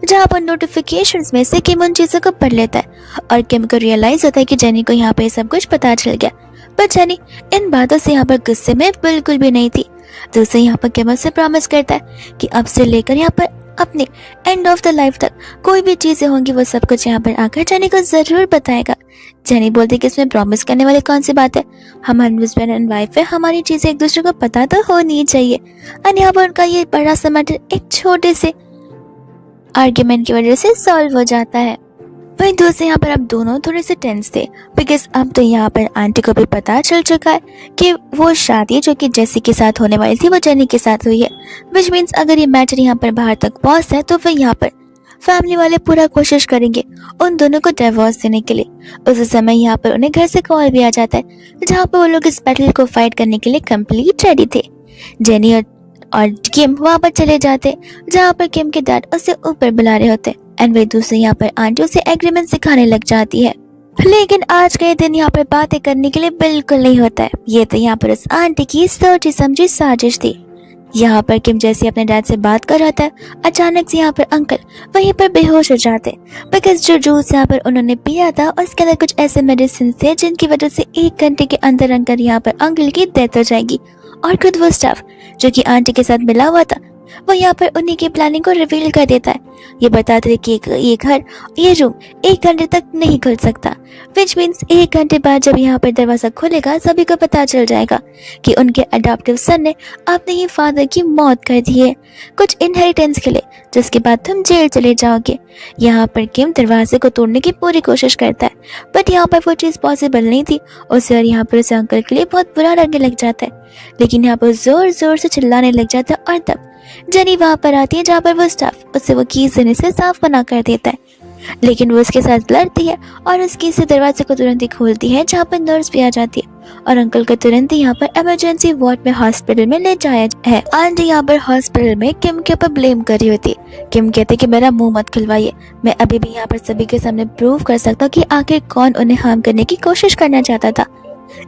[SPEAKER 1] जहाँ पर नोटिफिकेशंस में से किम उन चीजों को पढ़ लेता है और किम को रियलाइज होता है कि जेनी को यहाँ पे सब कुछ पता चल गया। पर जेनी इन बातों से यहाँ पर गुस्से में बिल्कुल भी नहीं थी। दूसरे यहाँ पर किम से प्रॉमिस करता है कि अब से लेकर यहाँ पर अपने एंड ऑफ द लाइफ तक कोई भी चीजें होंगी वो सब कुछ यहाँ पर आकर जेनी को जरूर बताएगा। जेनी बोलती कि इसमें प्रॉमिस करने वाली कौन सी बात है, हमारे हस्बैंड एंड वाइफ है, हमारी चीजें एक दूसरे को पता तो होनी ही चाहिए। और यहाँ पर उनका ये बड़ा सा मैटर एक छोटे से आर्ग्यूमेंट की वजह से सॉल्व हो जाता है। वहीं दूसरे यहाँ पर अब दोनों थोड़े से टेंस थे, बिकॉज अब तो यहाँ पर आंटी को भी पता चल चुका है कि वो शादी जो कि जेसी के साथ होने वाली थी वो जेनी के साथ हुई है, विच मीन्स अगर ये मैटर यहाँ पर बाहर तक पहुंचता है तो फिर यहाँ पर फैमिली वाले पूरा कोशिश करेंगे उन दोनों को डिवोर्स देने के लिए। उस समय यहाँ पर उन्हें घर से कॉल भी आ जाता है, जहाँ पर वो लोग इस बैटल को फाइट करने के लिए कंप्लीट रेडी थे। जेनी और किम वहाँ पर चले जाते, जहाँ पर किम के डैड उसे ऊपर बुला रहे होते एंड वे दूसरे यहाँ पर आंटी उसे एग्रीमेंट सिखाने लग जाती है। लेकिन आज के दिन यहाँ पर बातें करने के लिए बिल्कुल नहीं होता है, ये तो यहाँ पर उस आंटी की सोची समझी साजिश थी। यहाँ पर किम जैसे अपने डैड से बात कर रहा था, अचानक से यहाँ पर अंकल वहीं पर बेहोश हो जाते, बिकॉज जो जूस यहाँ पर उन्होंने पिया था उसके अंदर कुछ ऐसे मेडिसिन थे जिनकी वजह से 1 घंटे के अंदर अंदर यहाँ पर अंकल की डेथ हो जाएगी। और खुद वो स्टाफ जो कि आंटी के साथ मिला हुआ था वो यहाँ पर उन्हीं की प्लानिंग को रिवील कर देता है। ये बताते थे कि ये घर ये रूम 1 घंटे तक नहीं खुल सकता, विच मीन्स 1 घंटे बाद जब यहाँ पर दरवाजा खुलेगा सभी को पता चल जाएगा कि उनके अडॉप्टिव सन ने अपने ही फादर की मौत कर दी है कुछ इनहेरिटेंस के लिए, जिसके बाद तुम जेल चले जाओगे। यहाँ पर किम दरवाजे को तोड़ने की पूरी कोशिश करता है, बट यहाँ पर वो चीज़ पॉसिबल नहीं थी उसे, और यहाँ पर उसे अंकल के लिए बहुत बुरा लगने लग जाता है। लेकिन यहाँ पर जोर जोर से चिल्लाने लग जाता है और तब जेनी वहाँ पर आती है जहाँ पर वो स्टाफ उससे वो कीज देने से साफ मना कर देता है, लेकिन वो उसके साथ लड़ती है और उस कीज से दरवाजे को तुरंत ही खोलती है, जहाँ पर नर्स भी आ जाती है और अंकल को तुरंत ही यहाँ पर इमरजेंसी वार्ड में हॉस्पिटल में ले जाया है। आंटी यहाँ पर हॉस्पिटल में किम के ऊपर ब्लेम कर रही होती है। किम कहते कि मेरा मुंह मत खुलवाइए, मैं अभी भी यहाँ पर सभी के सामने प्रूव कर सकता कि आखिर कौन उन्हें हार्म करने की कोशिश करना चाहता था।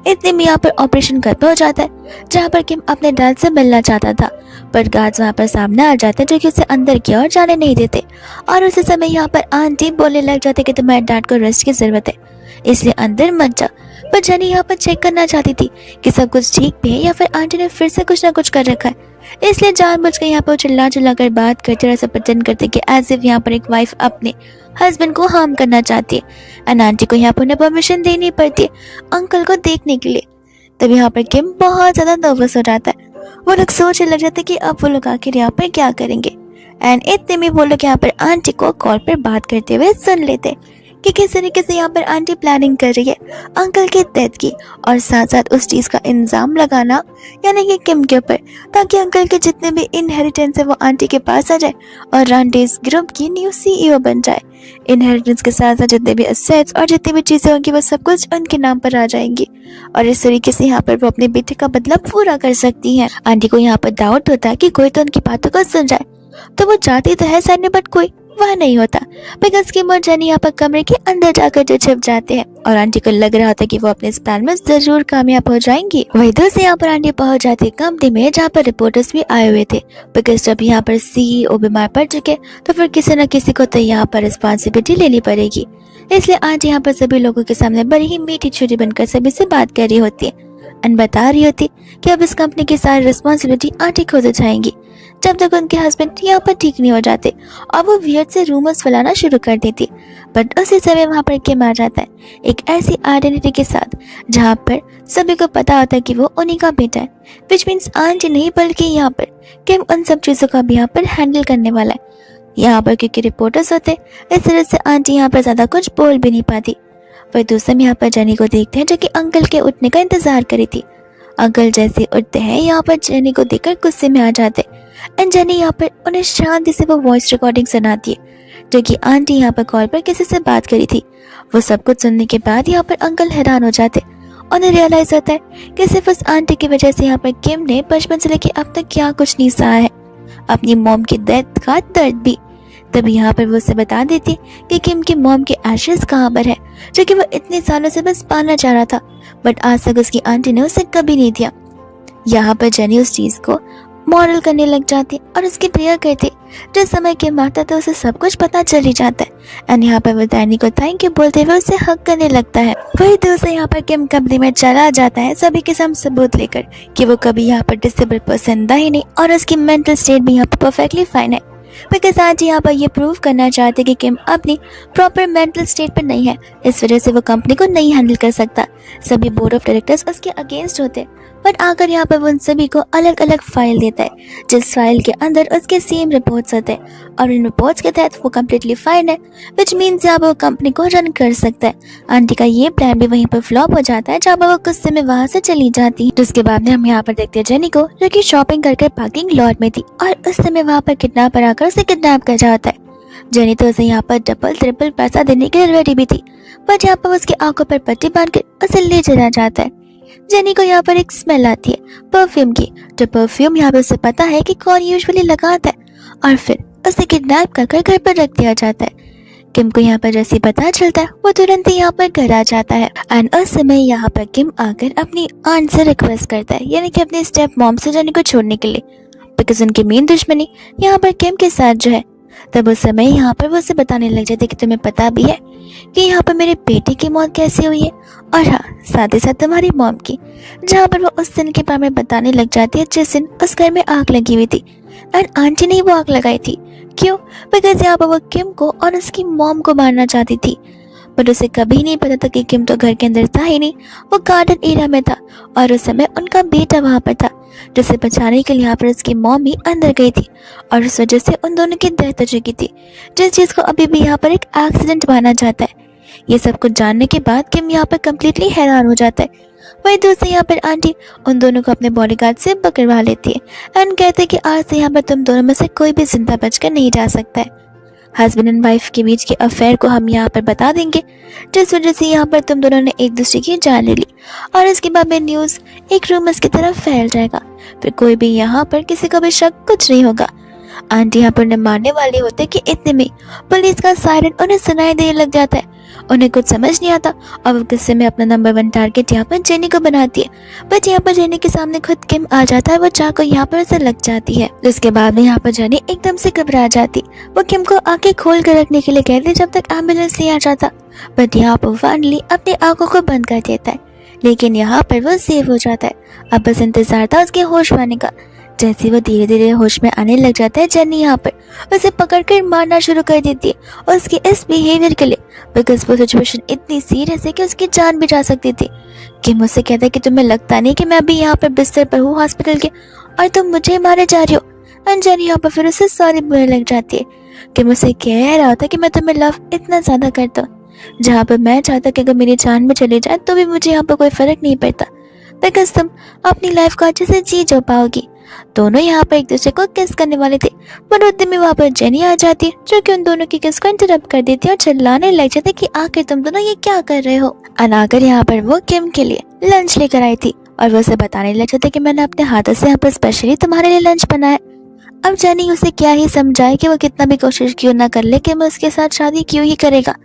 [SPEAKER 1] इतने में यहाँ पर ऑपरेशन घर पे हो जाता है, जहाँ पर किम अपने डैड से मिलना चाहता था, पर गार्ड्स वहाँ पर सामने आ जाते हैं जो कि उसे अंदर की ओर जाने नहीं देते। और उसी समय यहाँ पर आंटी बोलने लग जाते कि तुम्हारे डैड को रेस्ट की जरूरत है, इसलिए अंदर मत जा। पर जेनी यहाँ पर चेक करना चाहती थी कि सब कुछ ठीक भी है या फिर आंटी ने फिर से कुछ ना कुछ कर रखा है, इसलिए जानबूझ कर यहाँ पर चिल्ला चिल्ला कर बात करते और ऐसा प्रेटेंड करते कि एज इफ यहाँ पर एक वाइफ अपने हस्बैंड को हार्म करना चाहती है। एंड आंटी को यहाँ पर उन्हें परमिशन देनी पड़ती है अंकल को देखने के लिए। तब यहाँ पर किम बहुत ज्यादा नर्वस हो जाता है। वो लोग सोचने लग जाते कि अब वो लोग आखिर यहाँ पर क्या करेंगे। एंड इतने में वो लोग यहाँ पर आंटी को कॉल पर बात करते हुए सुन लेते कि किस तरीके से यहाँ पर आंटी प्लानिंग कर रही है अंकल के डेथ की, और साथ साथ उस चीज़ का इल्जाम लगाना यानी कि किम के ऊपर, ताकि अंकल के जितने भी इनहेरिटेंस है वो आंटी के पास आ जाए और रांडेस ग्रुप की न्यू सीईओ बन जाए। इनहेरिटेंस के साथ साथ जितने भी असेट्स और जितनी भी चीज़ें होंगी वो सब कुछ उनके नाम पर आ जाएंगी और इस तरीके से यहाँ पर वो अपने बेटे का बदला पूरा कर सकती है। आंटी को यहाँ पर डाउट होता है कि कोई तो उनकी बातों को सुन जाए, तो वो जाती तो है साइड में, बट कोई वह नहीं होता बिकॉज किम और जेनी यहाँ पर कमरे के अंदर जाकर जो छिप जाते हैं और आंटी को लग रहा था कि वो अपने इस प्लान में जरूर कामयाब हो जाएंगी। वही दूसरे यहाँ पर आंटी पहुंच जाती है कंपनी में जहाँ पर रिपोर्टर्स भी आए हुए थे, बिकॉज जब यहाँ पर सीईओ बीमार पड़ चुके तो फिर किसी न किसी को तो यहाँ पर रिस्पॉन्सिबिलिटी लेनी पड़ेगी। इसलिए आंटी यहाँ पर सभी लोगों के सामने बड़ी ही मीठी छुरी बनकर सभी से बात कर रही होती है एंड बता रही होती कि अब इस कंपनी की सारी रिस्पॉन्सिबिलिटी आंटी खुद उठाएंगी जब तक उनके हस्बैंड यहाँ पर ठीक नहीं हो जाते, और वो वियर्ड से रूमर्स फैलाना शुरू कर देती। बट उसी समय वहाँ पर किम आ जाता है एक ऐसी आइडेंटिटी के साथ जहाँ पर सभी को पता होता है कि वो उन्हीं का बेटा है, विच मीन्स आंटी नहीं बल्कि यहाँ पर किम उन सब चीज़ों का भी यहाँ पर हैंडल करने वाला है। यहाँ पर क्योंकि रिपोर्टर्स होते इस तरह से आंटी यहाँ पर ज़्यादा कुछ बोल भी नहीं पाती। पर दूसरे में यहाँ पर जेनी को देखते हैं जो कि अंकल के उठने का इंतजार करी थी। अंकल जैसे उठते हैं यहाँ पर जेनी को देखकर गुस्से में आ जाते एंड जेनी यहाँ पर उन्हें शांति से वो वॉइस रिकॉर्डिंग सुनाती है जो कि आंटी यहाँ पर कॉल पर किसी से बात करी थी। वो सब कुछ सुनने के बाद यहाँ पर अंकल हैरान हो जाते, उन्हें रियलाइज होता है कि सिर्फ उस आंटी की वजह से यहाँ पर किम ने बचपन से लेकर अब तक क्या कुछ नहीं सहा है, अपनी मॉम की डेथ का दर्द भी। तभी यहाँ पर वो उसे बता देती कि किम की मॉम के एशेस कहाँ पर है, जो कि वो इतने सालों से बस पाना चाह रहा था, बट आज तक उसकी आंटी ने उसे कभी नहीं दिया। यहाँ पर जेनी उस चीज को मॉडल करने लग जाती और उसकी प्रेयर करती। जिस समय किम आता तो उसे सब कुछ पता चल ही जाता है एंड यहाँ पर वो डैनी को थैंक यू बोलते हुए उसे हक करने लगता है। वही दूसरे यहाँ पर किम कंपनी में चला जाता है सभी के सामने सबूत लेकर कि वो कभी यहाँ पर डिसेबल पर्सन था ही नहीं और उसकी मेंटल स्टेट भी यहाँ पर परफेक्टली फाइन है, बिकॉज आज यहाँ पर ये प्रूव करना चाहते कि किम अपनी प्रॉपर मेंटल स्टेट पर नहीं है, इस वजह से वो कंपनी को नहीं हैंडल कर सकता। सभी बोर्ड ऑफ डायरेक्टर्स उसके अगेंस्ट होते, बट आकर यहाँ पर वो उन सभी को अलग अलग फाइल देता है जिस फाइल के अंदर उसके सेम रिपोर्ट्स होते हैं और इन रिपोर्ट्स के तहत वो कम्प्लीटली फाइन है, विच मीन्स यहाँ पर वो कंपनी को रन कर सकता है। आंटी का ये प्लान भी वहीं पर फ्लॉप हो जाता है जहाँ पर वो गुस्से में वहां से चली जाती है। जिसके बाद में हम यहाँ पर देखते हैं जेनी को जो कि शॉपिंग करके पार्किंग लॉट में थी और उस समय वहाँ पर किडनैपर आकर उसे किडनैप कर जाता है। जेनी तो उसे यहाँ पर डबल ट्रिपल पैसा देने के लिए रेडी भी थी, बट यहाँ पर उसकी आंखों पर पट्टी बांधकर उसे ले चला जाता है। जेनी को यहाँ पर एक स्मेल आती है परफ्यूम की, जो परफ्यूम यहाँ पर उसे पता है कि कौन यूजुअली लगाता है, और फिर उसे किडनैप कर घर पर रख दिया जाता है। किम को यहाँ पर जैसे पता चलता है वो तुरंत ही यहाँ पर घर आ जाता है एंड उस समय यहाँ पर किम आकर अपनी आंट से रिक्वेस्ट करता है, यानी कि अपनी स्टेप मॉम से जेनी को छोड़ने के लिए, बिकॉज उनकी मेन दुश्मनी यहाँ पर किम के साथ जो है। तब उस समय यहाँ पर वो उसे बताने लग जाते कि तुम्हें पता भी है कि यहाँ पर मेरे बेटे की मौत कैसे हुई है, और हाँ साथ ही साथ तुम्हारी मॉम की, जहाँ पर वो उस दिन के बारे में बताने लग जाती है जिस दिन उस घर में आग लगी हुई थी एंड आंटी ने वो आग लगाई थी। क्यों? बिकॉज यहाँ पर वो किम को और उसकी मॉम को मारना चाहती थी, बट उसे कभी नहीं पता था कि किम तो घर के अंदर था ही नहीं, वो गार्डन एरिया में था और उस समय उनका बेटा वहाँ पर था, जिसे बचाने के लिए यहाँ पर उसकी मॉम ही अंदर गई थी और उस वजह से उन दोनों की डेथ हो चुकी थी, जिस चीज़ को अभी भी यहाँ पर एक एक्सीडेंट माना जाता है ये सब कुछ जानने के बाद किम यहाँ पर कम्प्लीटली हैरान हो जाता है। वही दूसरी यहाँ पर आंटी उन दोनों को अपने बॉडीगार्ड से पकड़वा लेती है एंड कहते हैं कि आज से यहाँ पर तुम दोनों में से कोई भी जिंदा बचकर नहीं जा सकता है। हस्बैंड एंड वाइफ के बीच के अफेयर को हम यहाँ पर बता देंगे, जिस वजह से यहाँ पर तुम दोनों ने एक दूसरे की जान ले ली और इसके बाद में न्यूज़ एक रूमर्स की तरफ फैल जाएगा। फिर कोई भी यहाँ पर किसी को भी शक कुछ नहीं होगा। आंटी यहाँ पर उन्हें मारने वाले होते कि इतने में पुलिस का सायरन उन्हें सुनाई देने लग जाता है। उन्हें कुछ समझ नहीं आता और वो गुस्से में अपना नंबर 1 टारगेट यहाँ पर जेनी को बनाती है। बट यहाँ पर जेनी के सामने खुद किम आ जाता है, वो चाकू यहाँ पर उसे लग जाती है। उसके बाद में यहाँ पर जेनी एकदम से घबरा जाती, वो किम को आंखें खोल कर रखने के लिए कहती जब तक एम्बुलेंस नहीं आ जाता। बट यहाँ पर फाइनली अपनी आंखों को बंद कर देता है, लेकिन यहाँ पर वो सेव हो जाता है। अब बस इंतजार था उसके होश पाने का। जैसे वो धीरे धीरे होश में आने लग जाता है, जेनी यहाँ पर उसे पकड़कर मारना शुरू कर देती है और उसके इस बिहेवियर के लिए, बिकॉज वो सिचुएशन इतनी सीरियस है कि उसकी जान भी जा सकती थी। कि मुझसे कहता है कि तुम्हें लगता नहीं कि मैं अभी यहाँ पर बिस्तर पर हूँ हॉस्पिटल के और तुम मुझे मारे जा रही हो। एंड जेनी यहाँ पर फिर उसे सॉरी बोलने लग जाती है कि मुझसे कह रहा होता कि मैं तुम्हें लव इतना ज्यादा करता हूँ, जहाँ पर मैं चाहता कि अगर मेरी जान में चली जाए तो भी मुझे यहाँ पर कोई फर्क नहीं पड़ता, बिकॉज तुम अपनी लाइफ को अच्छे से जी जो पाओगी। दोनों यहाँ पर एक दूसरे को किस करने वाले थे, पर उतने में वहाँ पर जेनी आ जाती है, जो कि उन दोनों की किस को इंटरप्ट कर देती है और चिल्लाने लग जाते कि आखिर तुम दोनों ये क्या कर रहे हो। अनागर यहाँ पर वो किम के लिए लंच लेकर आई थी और वो उसे बताने लग जाते कि मैंने अपने हाथों से यहाँ पर स्पेशली तुम्हारे लिए लंच बनाया। अब जेनी उसे क्या ही समझाए कि वो कितना भी कोशिश क्यों ना कर ले कि मैं उसके साथ शादी क्यों ही करेगा।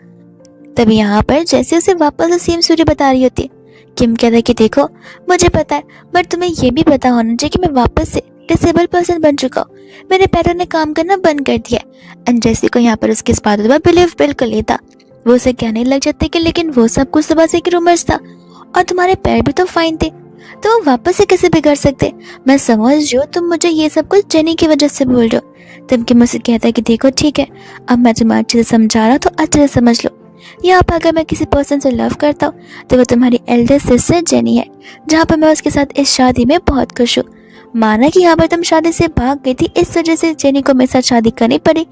[SPEAKER 1] तभी यहाँ पर जैसे उसे वापस सेम स्टोरी बता रही होती है, किम कहता है कि देखो मुझे पता है, बट तुम्हें ये भी पता होना चाहिए कि मैं वापस से डिसेबल पर्सन बन चुका हूँ, मेरे पैरों ने काम करना बंद कर दिया। एंड जैसी को यहाँ पर उसके इस बात पर बिलीव बिल्कुल नहीं था, वो उसे कहने लग जाते कि लेकिन वो सब कुछ सुबह से रूमर्स था और तुम्हारे पैर भी तो फाइन थे, तो वो वापस से कैसे बिगड़ सकते। मैं समझ रही हूँ तुम मुझे ये सब कुछ जेनी की वजह से बोल रहे हो। तब कि मुझसे कहता है कि देखो ठीक है, अब मैं तुम्हें अच्छे से समझा रहा हूँ तो अच्छे से समझ लो। यहाँ पर अगर मैं किसी पर्सन से लव करता हूँ तो वो तुम्हारी एल्डर सिस्टर जेनी है, जहाँ पर मैं उसके साथ इस शादी में बहुत खुश हूँ। माना कि यहाँ पर तुम शादी से भाग गई थी, इस वजह से जेनी को मेरे साथ शादी करनी पड़ी,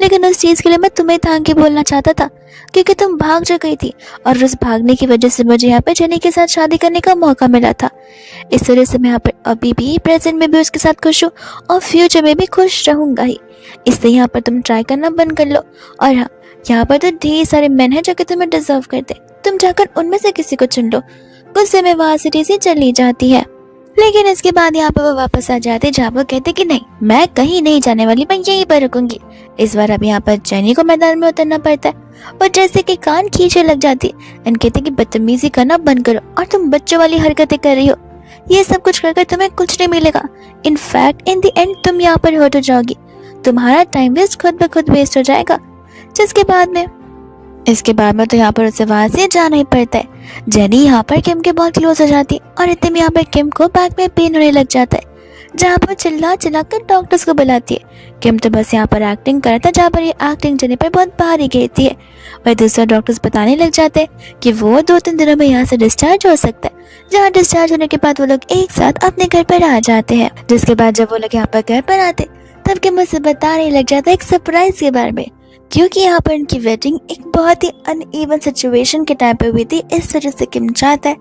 [SPEAKER 1] लेकिन उस चीज के लिए मैं तुम्हें थाम के बोलना चाहता था क्योंकि तुम भाग जो गई थी और उस भागने की वजह से मुझे यहाँ पर जेनी के साथ शादी करने का मौका मिला था। इस वजह से मैं यहाँ पर अभी भी प्रेजेंट में भी उसके साथ खुश हूँ और फ्यूचर में भी खुश रहूंगा ही। इसलिए यहाँ पर तुम ट्राई करना बंद कर लो। और हाँ, यहाँ पर तो ढेर सारे मेन हैं जो कि तुम्हें डिजर्व करते, तुम जाकर उनमें से किसी को चुन लो। गुस्से में वहां से टीसी चली जाती है, लेकिन इसके बाद यहाँ पर वो वापस आ जाते जहाँ वो कहते कि नहीं मैं कहीं नहीं जाने वाली, मैं यहीं पर रुकूंगी। इस बार अब यहाँ पर जेनी को मैदान में उतरना पड़ता है और जैसे कि कान खींचे लग जाती है एंड कहते कि बदतमीजी करना बंद करो और तुम बच्चों वाली हरकतें कर रही हो, ये सब कुछ कर तुम्हें कुछ नहीं मिलेगा। इनफैक्ट इन द एंड तुम यहाँ पर हर्ट हो जाओगी, तुम्हारा टाइम वेस्ट खुद ब खुद वेस्ट हो जाएगा। इसके बाद में तो यहाँ पर उसे वहां से जाना ही पड़ता है। जेनी यहाँ पर किम के बहुत क्लोज हो जाती है और इतने में यहाँ पर किम को बैक में पेन होने लग जाता है, जहाँ पर चिल्ला चिल्ला कर डॉक्टर्स को बुलाती है। किम तो बस यहाँ पर एक्टिंग करता है, जहाँ पर ये एक्टिंग जेनी पर बहुत भारी गिरती है। वह दूसरे डॉक्टर्स बताने लग जाते हैं कि वो 2-3 दिनों में यहाँ से डिस्चार्ज हो सकता है, जहाँ डिस्चार्ज होने के बाद वो लोग एक साथ अपने घर पर आ जाते हैं। जिसके बाद जब वो लोग यहाँ पर घर पर आते तब किम मुझसे बताने लग जाता है एक सरप्राइज के बारे में, क्योंकि यहाँ पर उनकी वेडिंग एक बहुत ही अनइवन सिचुएशन के टाइम पे हुई थी। इस वजह से किम चाहता है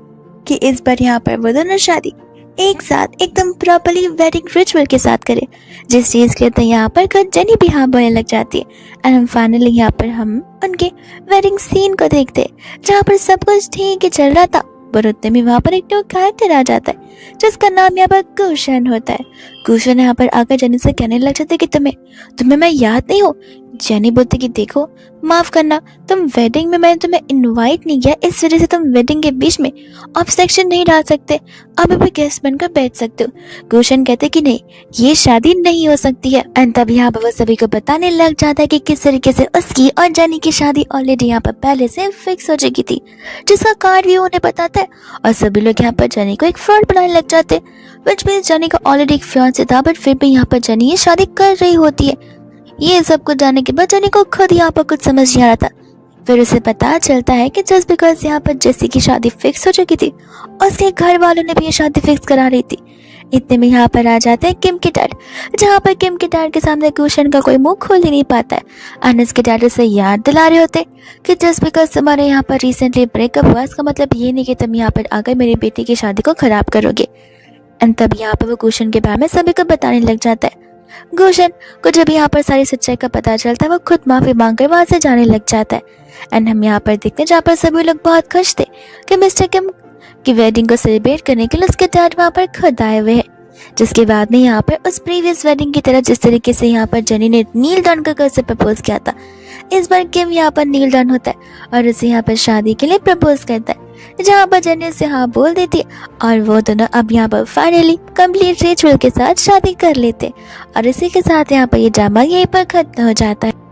[SPEAKER 1] कि इस बार यहाँ पर वो दोनों शादी एक साथ एकदम प्रॉपर्ली वेडिंग रिचुअल के साथ करे, जिस चीज के लिए तो यहाँ पर खुद जेनी भी हाँ बोलने लग जाती है। एंड फाइनली यहाँ पर हम उनके वेडिंग सीन को देखते हैं, जहाँ पर सब कुछ ठीक ही चल रहा था, पर उतने में वहाँ पर एक न्यू कैरेक्टर आ जाता है जिसका नाम यहाँ पर कुशन होता है। कुशन यहाँ पर आकर जेनी से कहने लग जाते कि तुम्हें मैं याद नहीं हूँ। जेनी बोलती कि देखो माफ करना, तुम वेडिंग में मैंने तुम्हें इनवाइट नहीं किया, इस वजह से तुम वेडिंग के बीच में ऑब्स्ट्रक्शन नहीं डाल सकते, अब भी गेस्ट बनकर बैठ सकते हो। कुशन कहते कि नहीं ये शादी नहीं हो सकती है। एंड तब यहाँ पर वो सभी को बताने लग जाता है कि किस तरीके से उसकी और जेनी की शादी ऑलरेडी यहाँ पर पहले से फिक्स हो चुकी थी, जिसका कार्ड भी उन्हें बताता है। और सभी लोग यहाँ पर जेनी को एक फ्रॉड बनाने लग जाते हैं, व्हिच मींस जेनी का ऑलरेडी एक फियांसे था, बट फिर भी यहाँ पर जेनी ये शादी कर रही होती है। ये सब कुछ जानने के बाद जेनी को खुद यहाँ पर कुछ समझ नहीं आ रहा था। फिर उसे पता चलता है कि जस्ट बिकॉज यहाँ पर जेसी की शादी फिक्स हो चुकी थी, उसके घर वालों ने भी ये शादी फिक्स करा रही थी, इतने में यहाँ पर आ जाते हैं किम के डैड, जहाँ पर किम के डैड के सामने गुशन का कोई मुंह खोल ही नहीं पाता है। अनस के डैड उसे याद दिला रहे होते कि जस्ट बिकॉज तुम्हारे यहाँ पर रिसेंटली ब्रेकअप हुआ इसका मतलब ये नहीं कि तुम यहाँ पर आकर मेरी बेटी की शादी को खराब करोगे। एंड तब यहाँ पर वो गुशन के बारे में सभी को बताने लग जाता है। गुशन को जब यहाँ पर सारी सच्चाई का पता चलता है वो खुद माफी मांगकर वहां से जाने लग जाता है। एंड हम यहाँ पर देखते हैं जहाँ पर सभी लोग बहुत खुश थे कि मिस्टर किम की वेडिंग को सेलिब्रेट करने के लिए उसके डैड वहाँ पर खुद आए हुए हैं। जिसके बाद में यहाँ पर उस प्रीवियस वेडिंग की तरह जिस तरीके से यहाँ पर जेनी ने नील डाउन कर उसे प्रपोज किया था, इस बार किम यहाँ पर नील डाउन होता है और उसे यहाँ पर शादी के लिए प्रपोज करता है, जहाँ पर जेनी से हाँ बोल देती है और वो दोनों अब यहाँ पर फाइनली कंप्लीट रिचुअल के साथ शादी कर लेते और इसी के साथ यहाँ पर ये ड्रामा यहीं पर खत्म हो जाता है।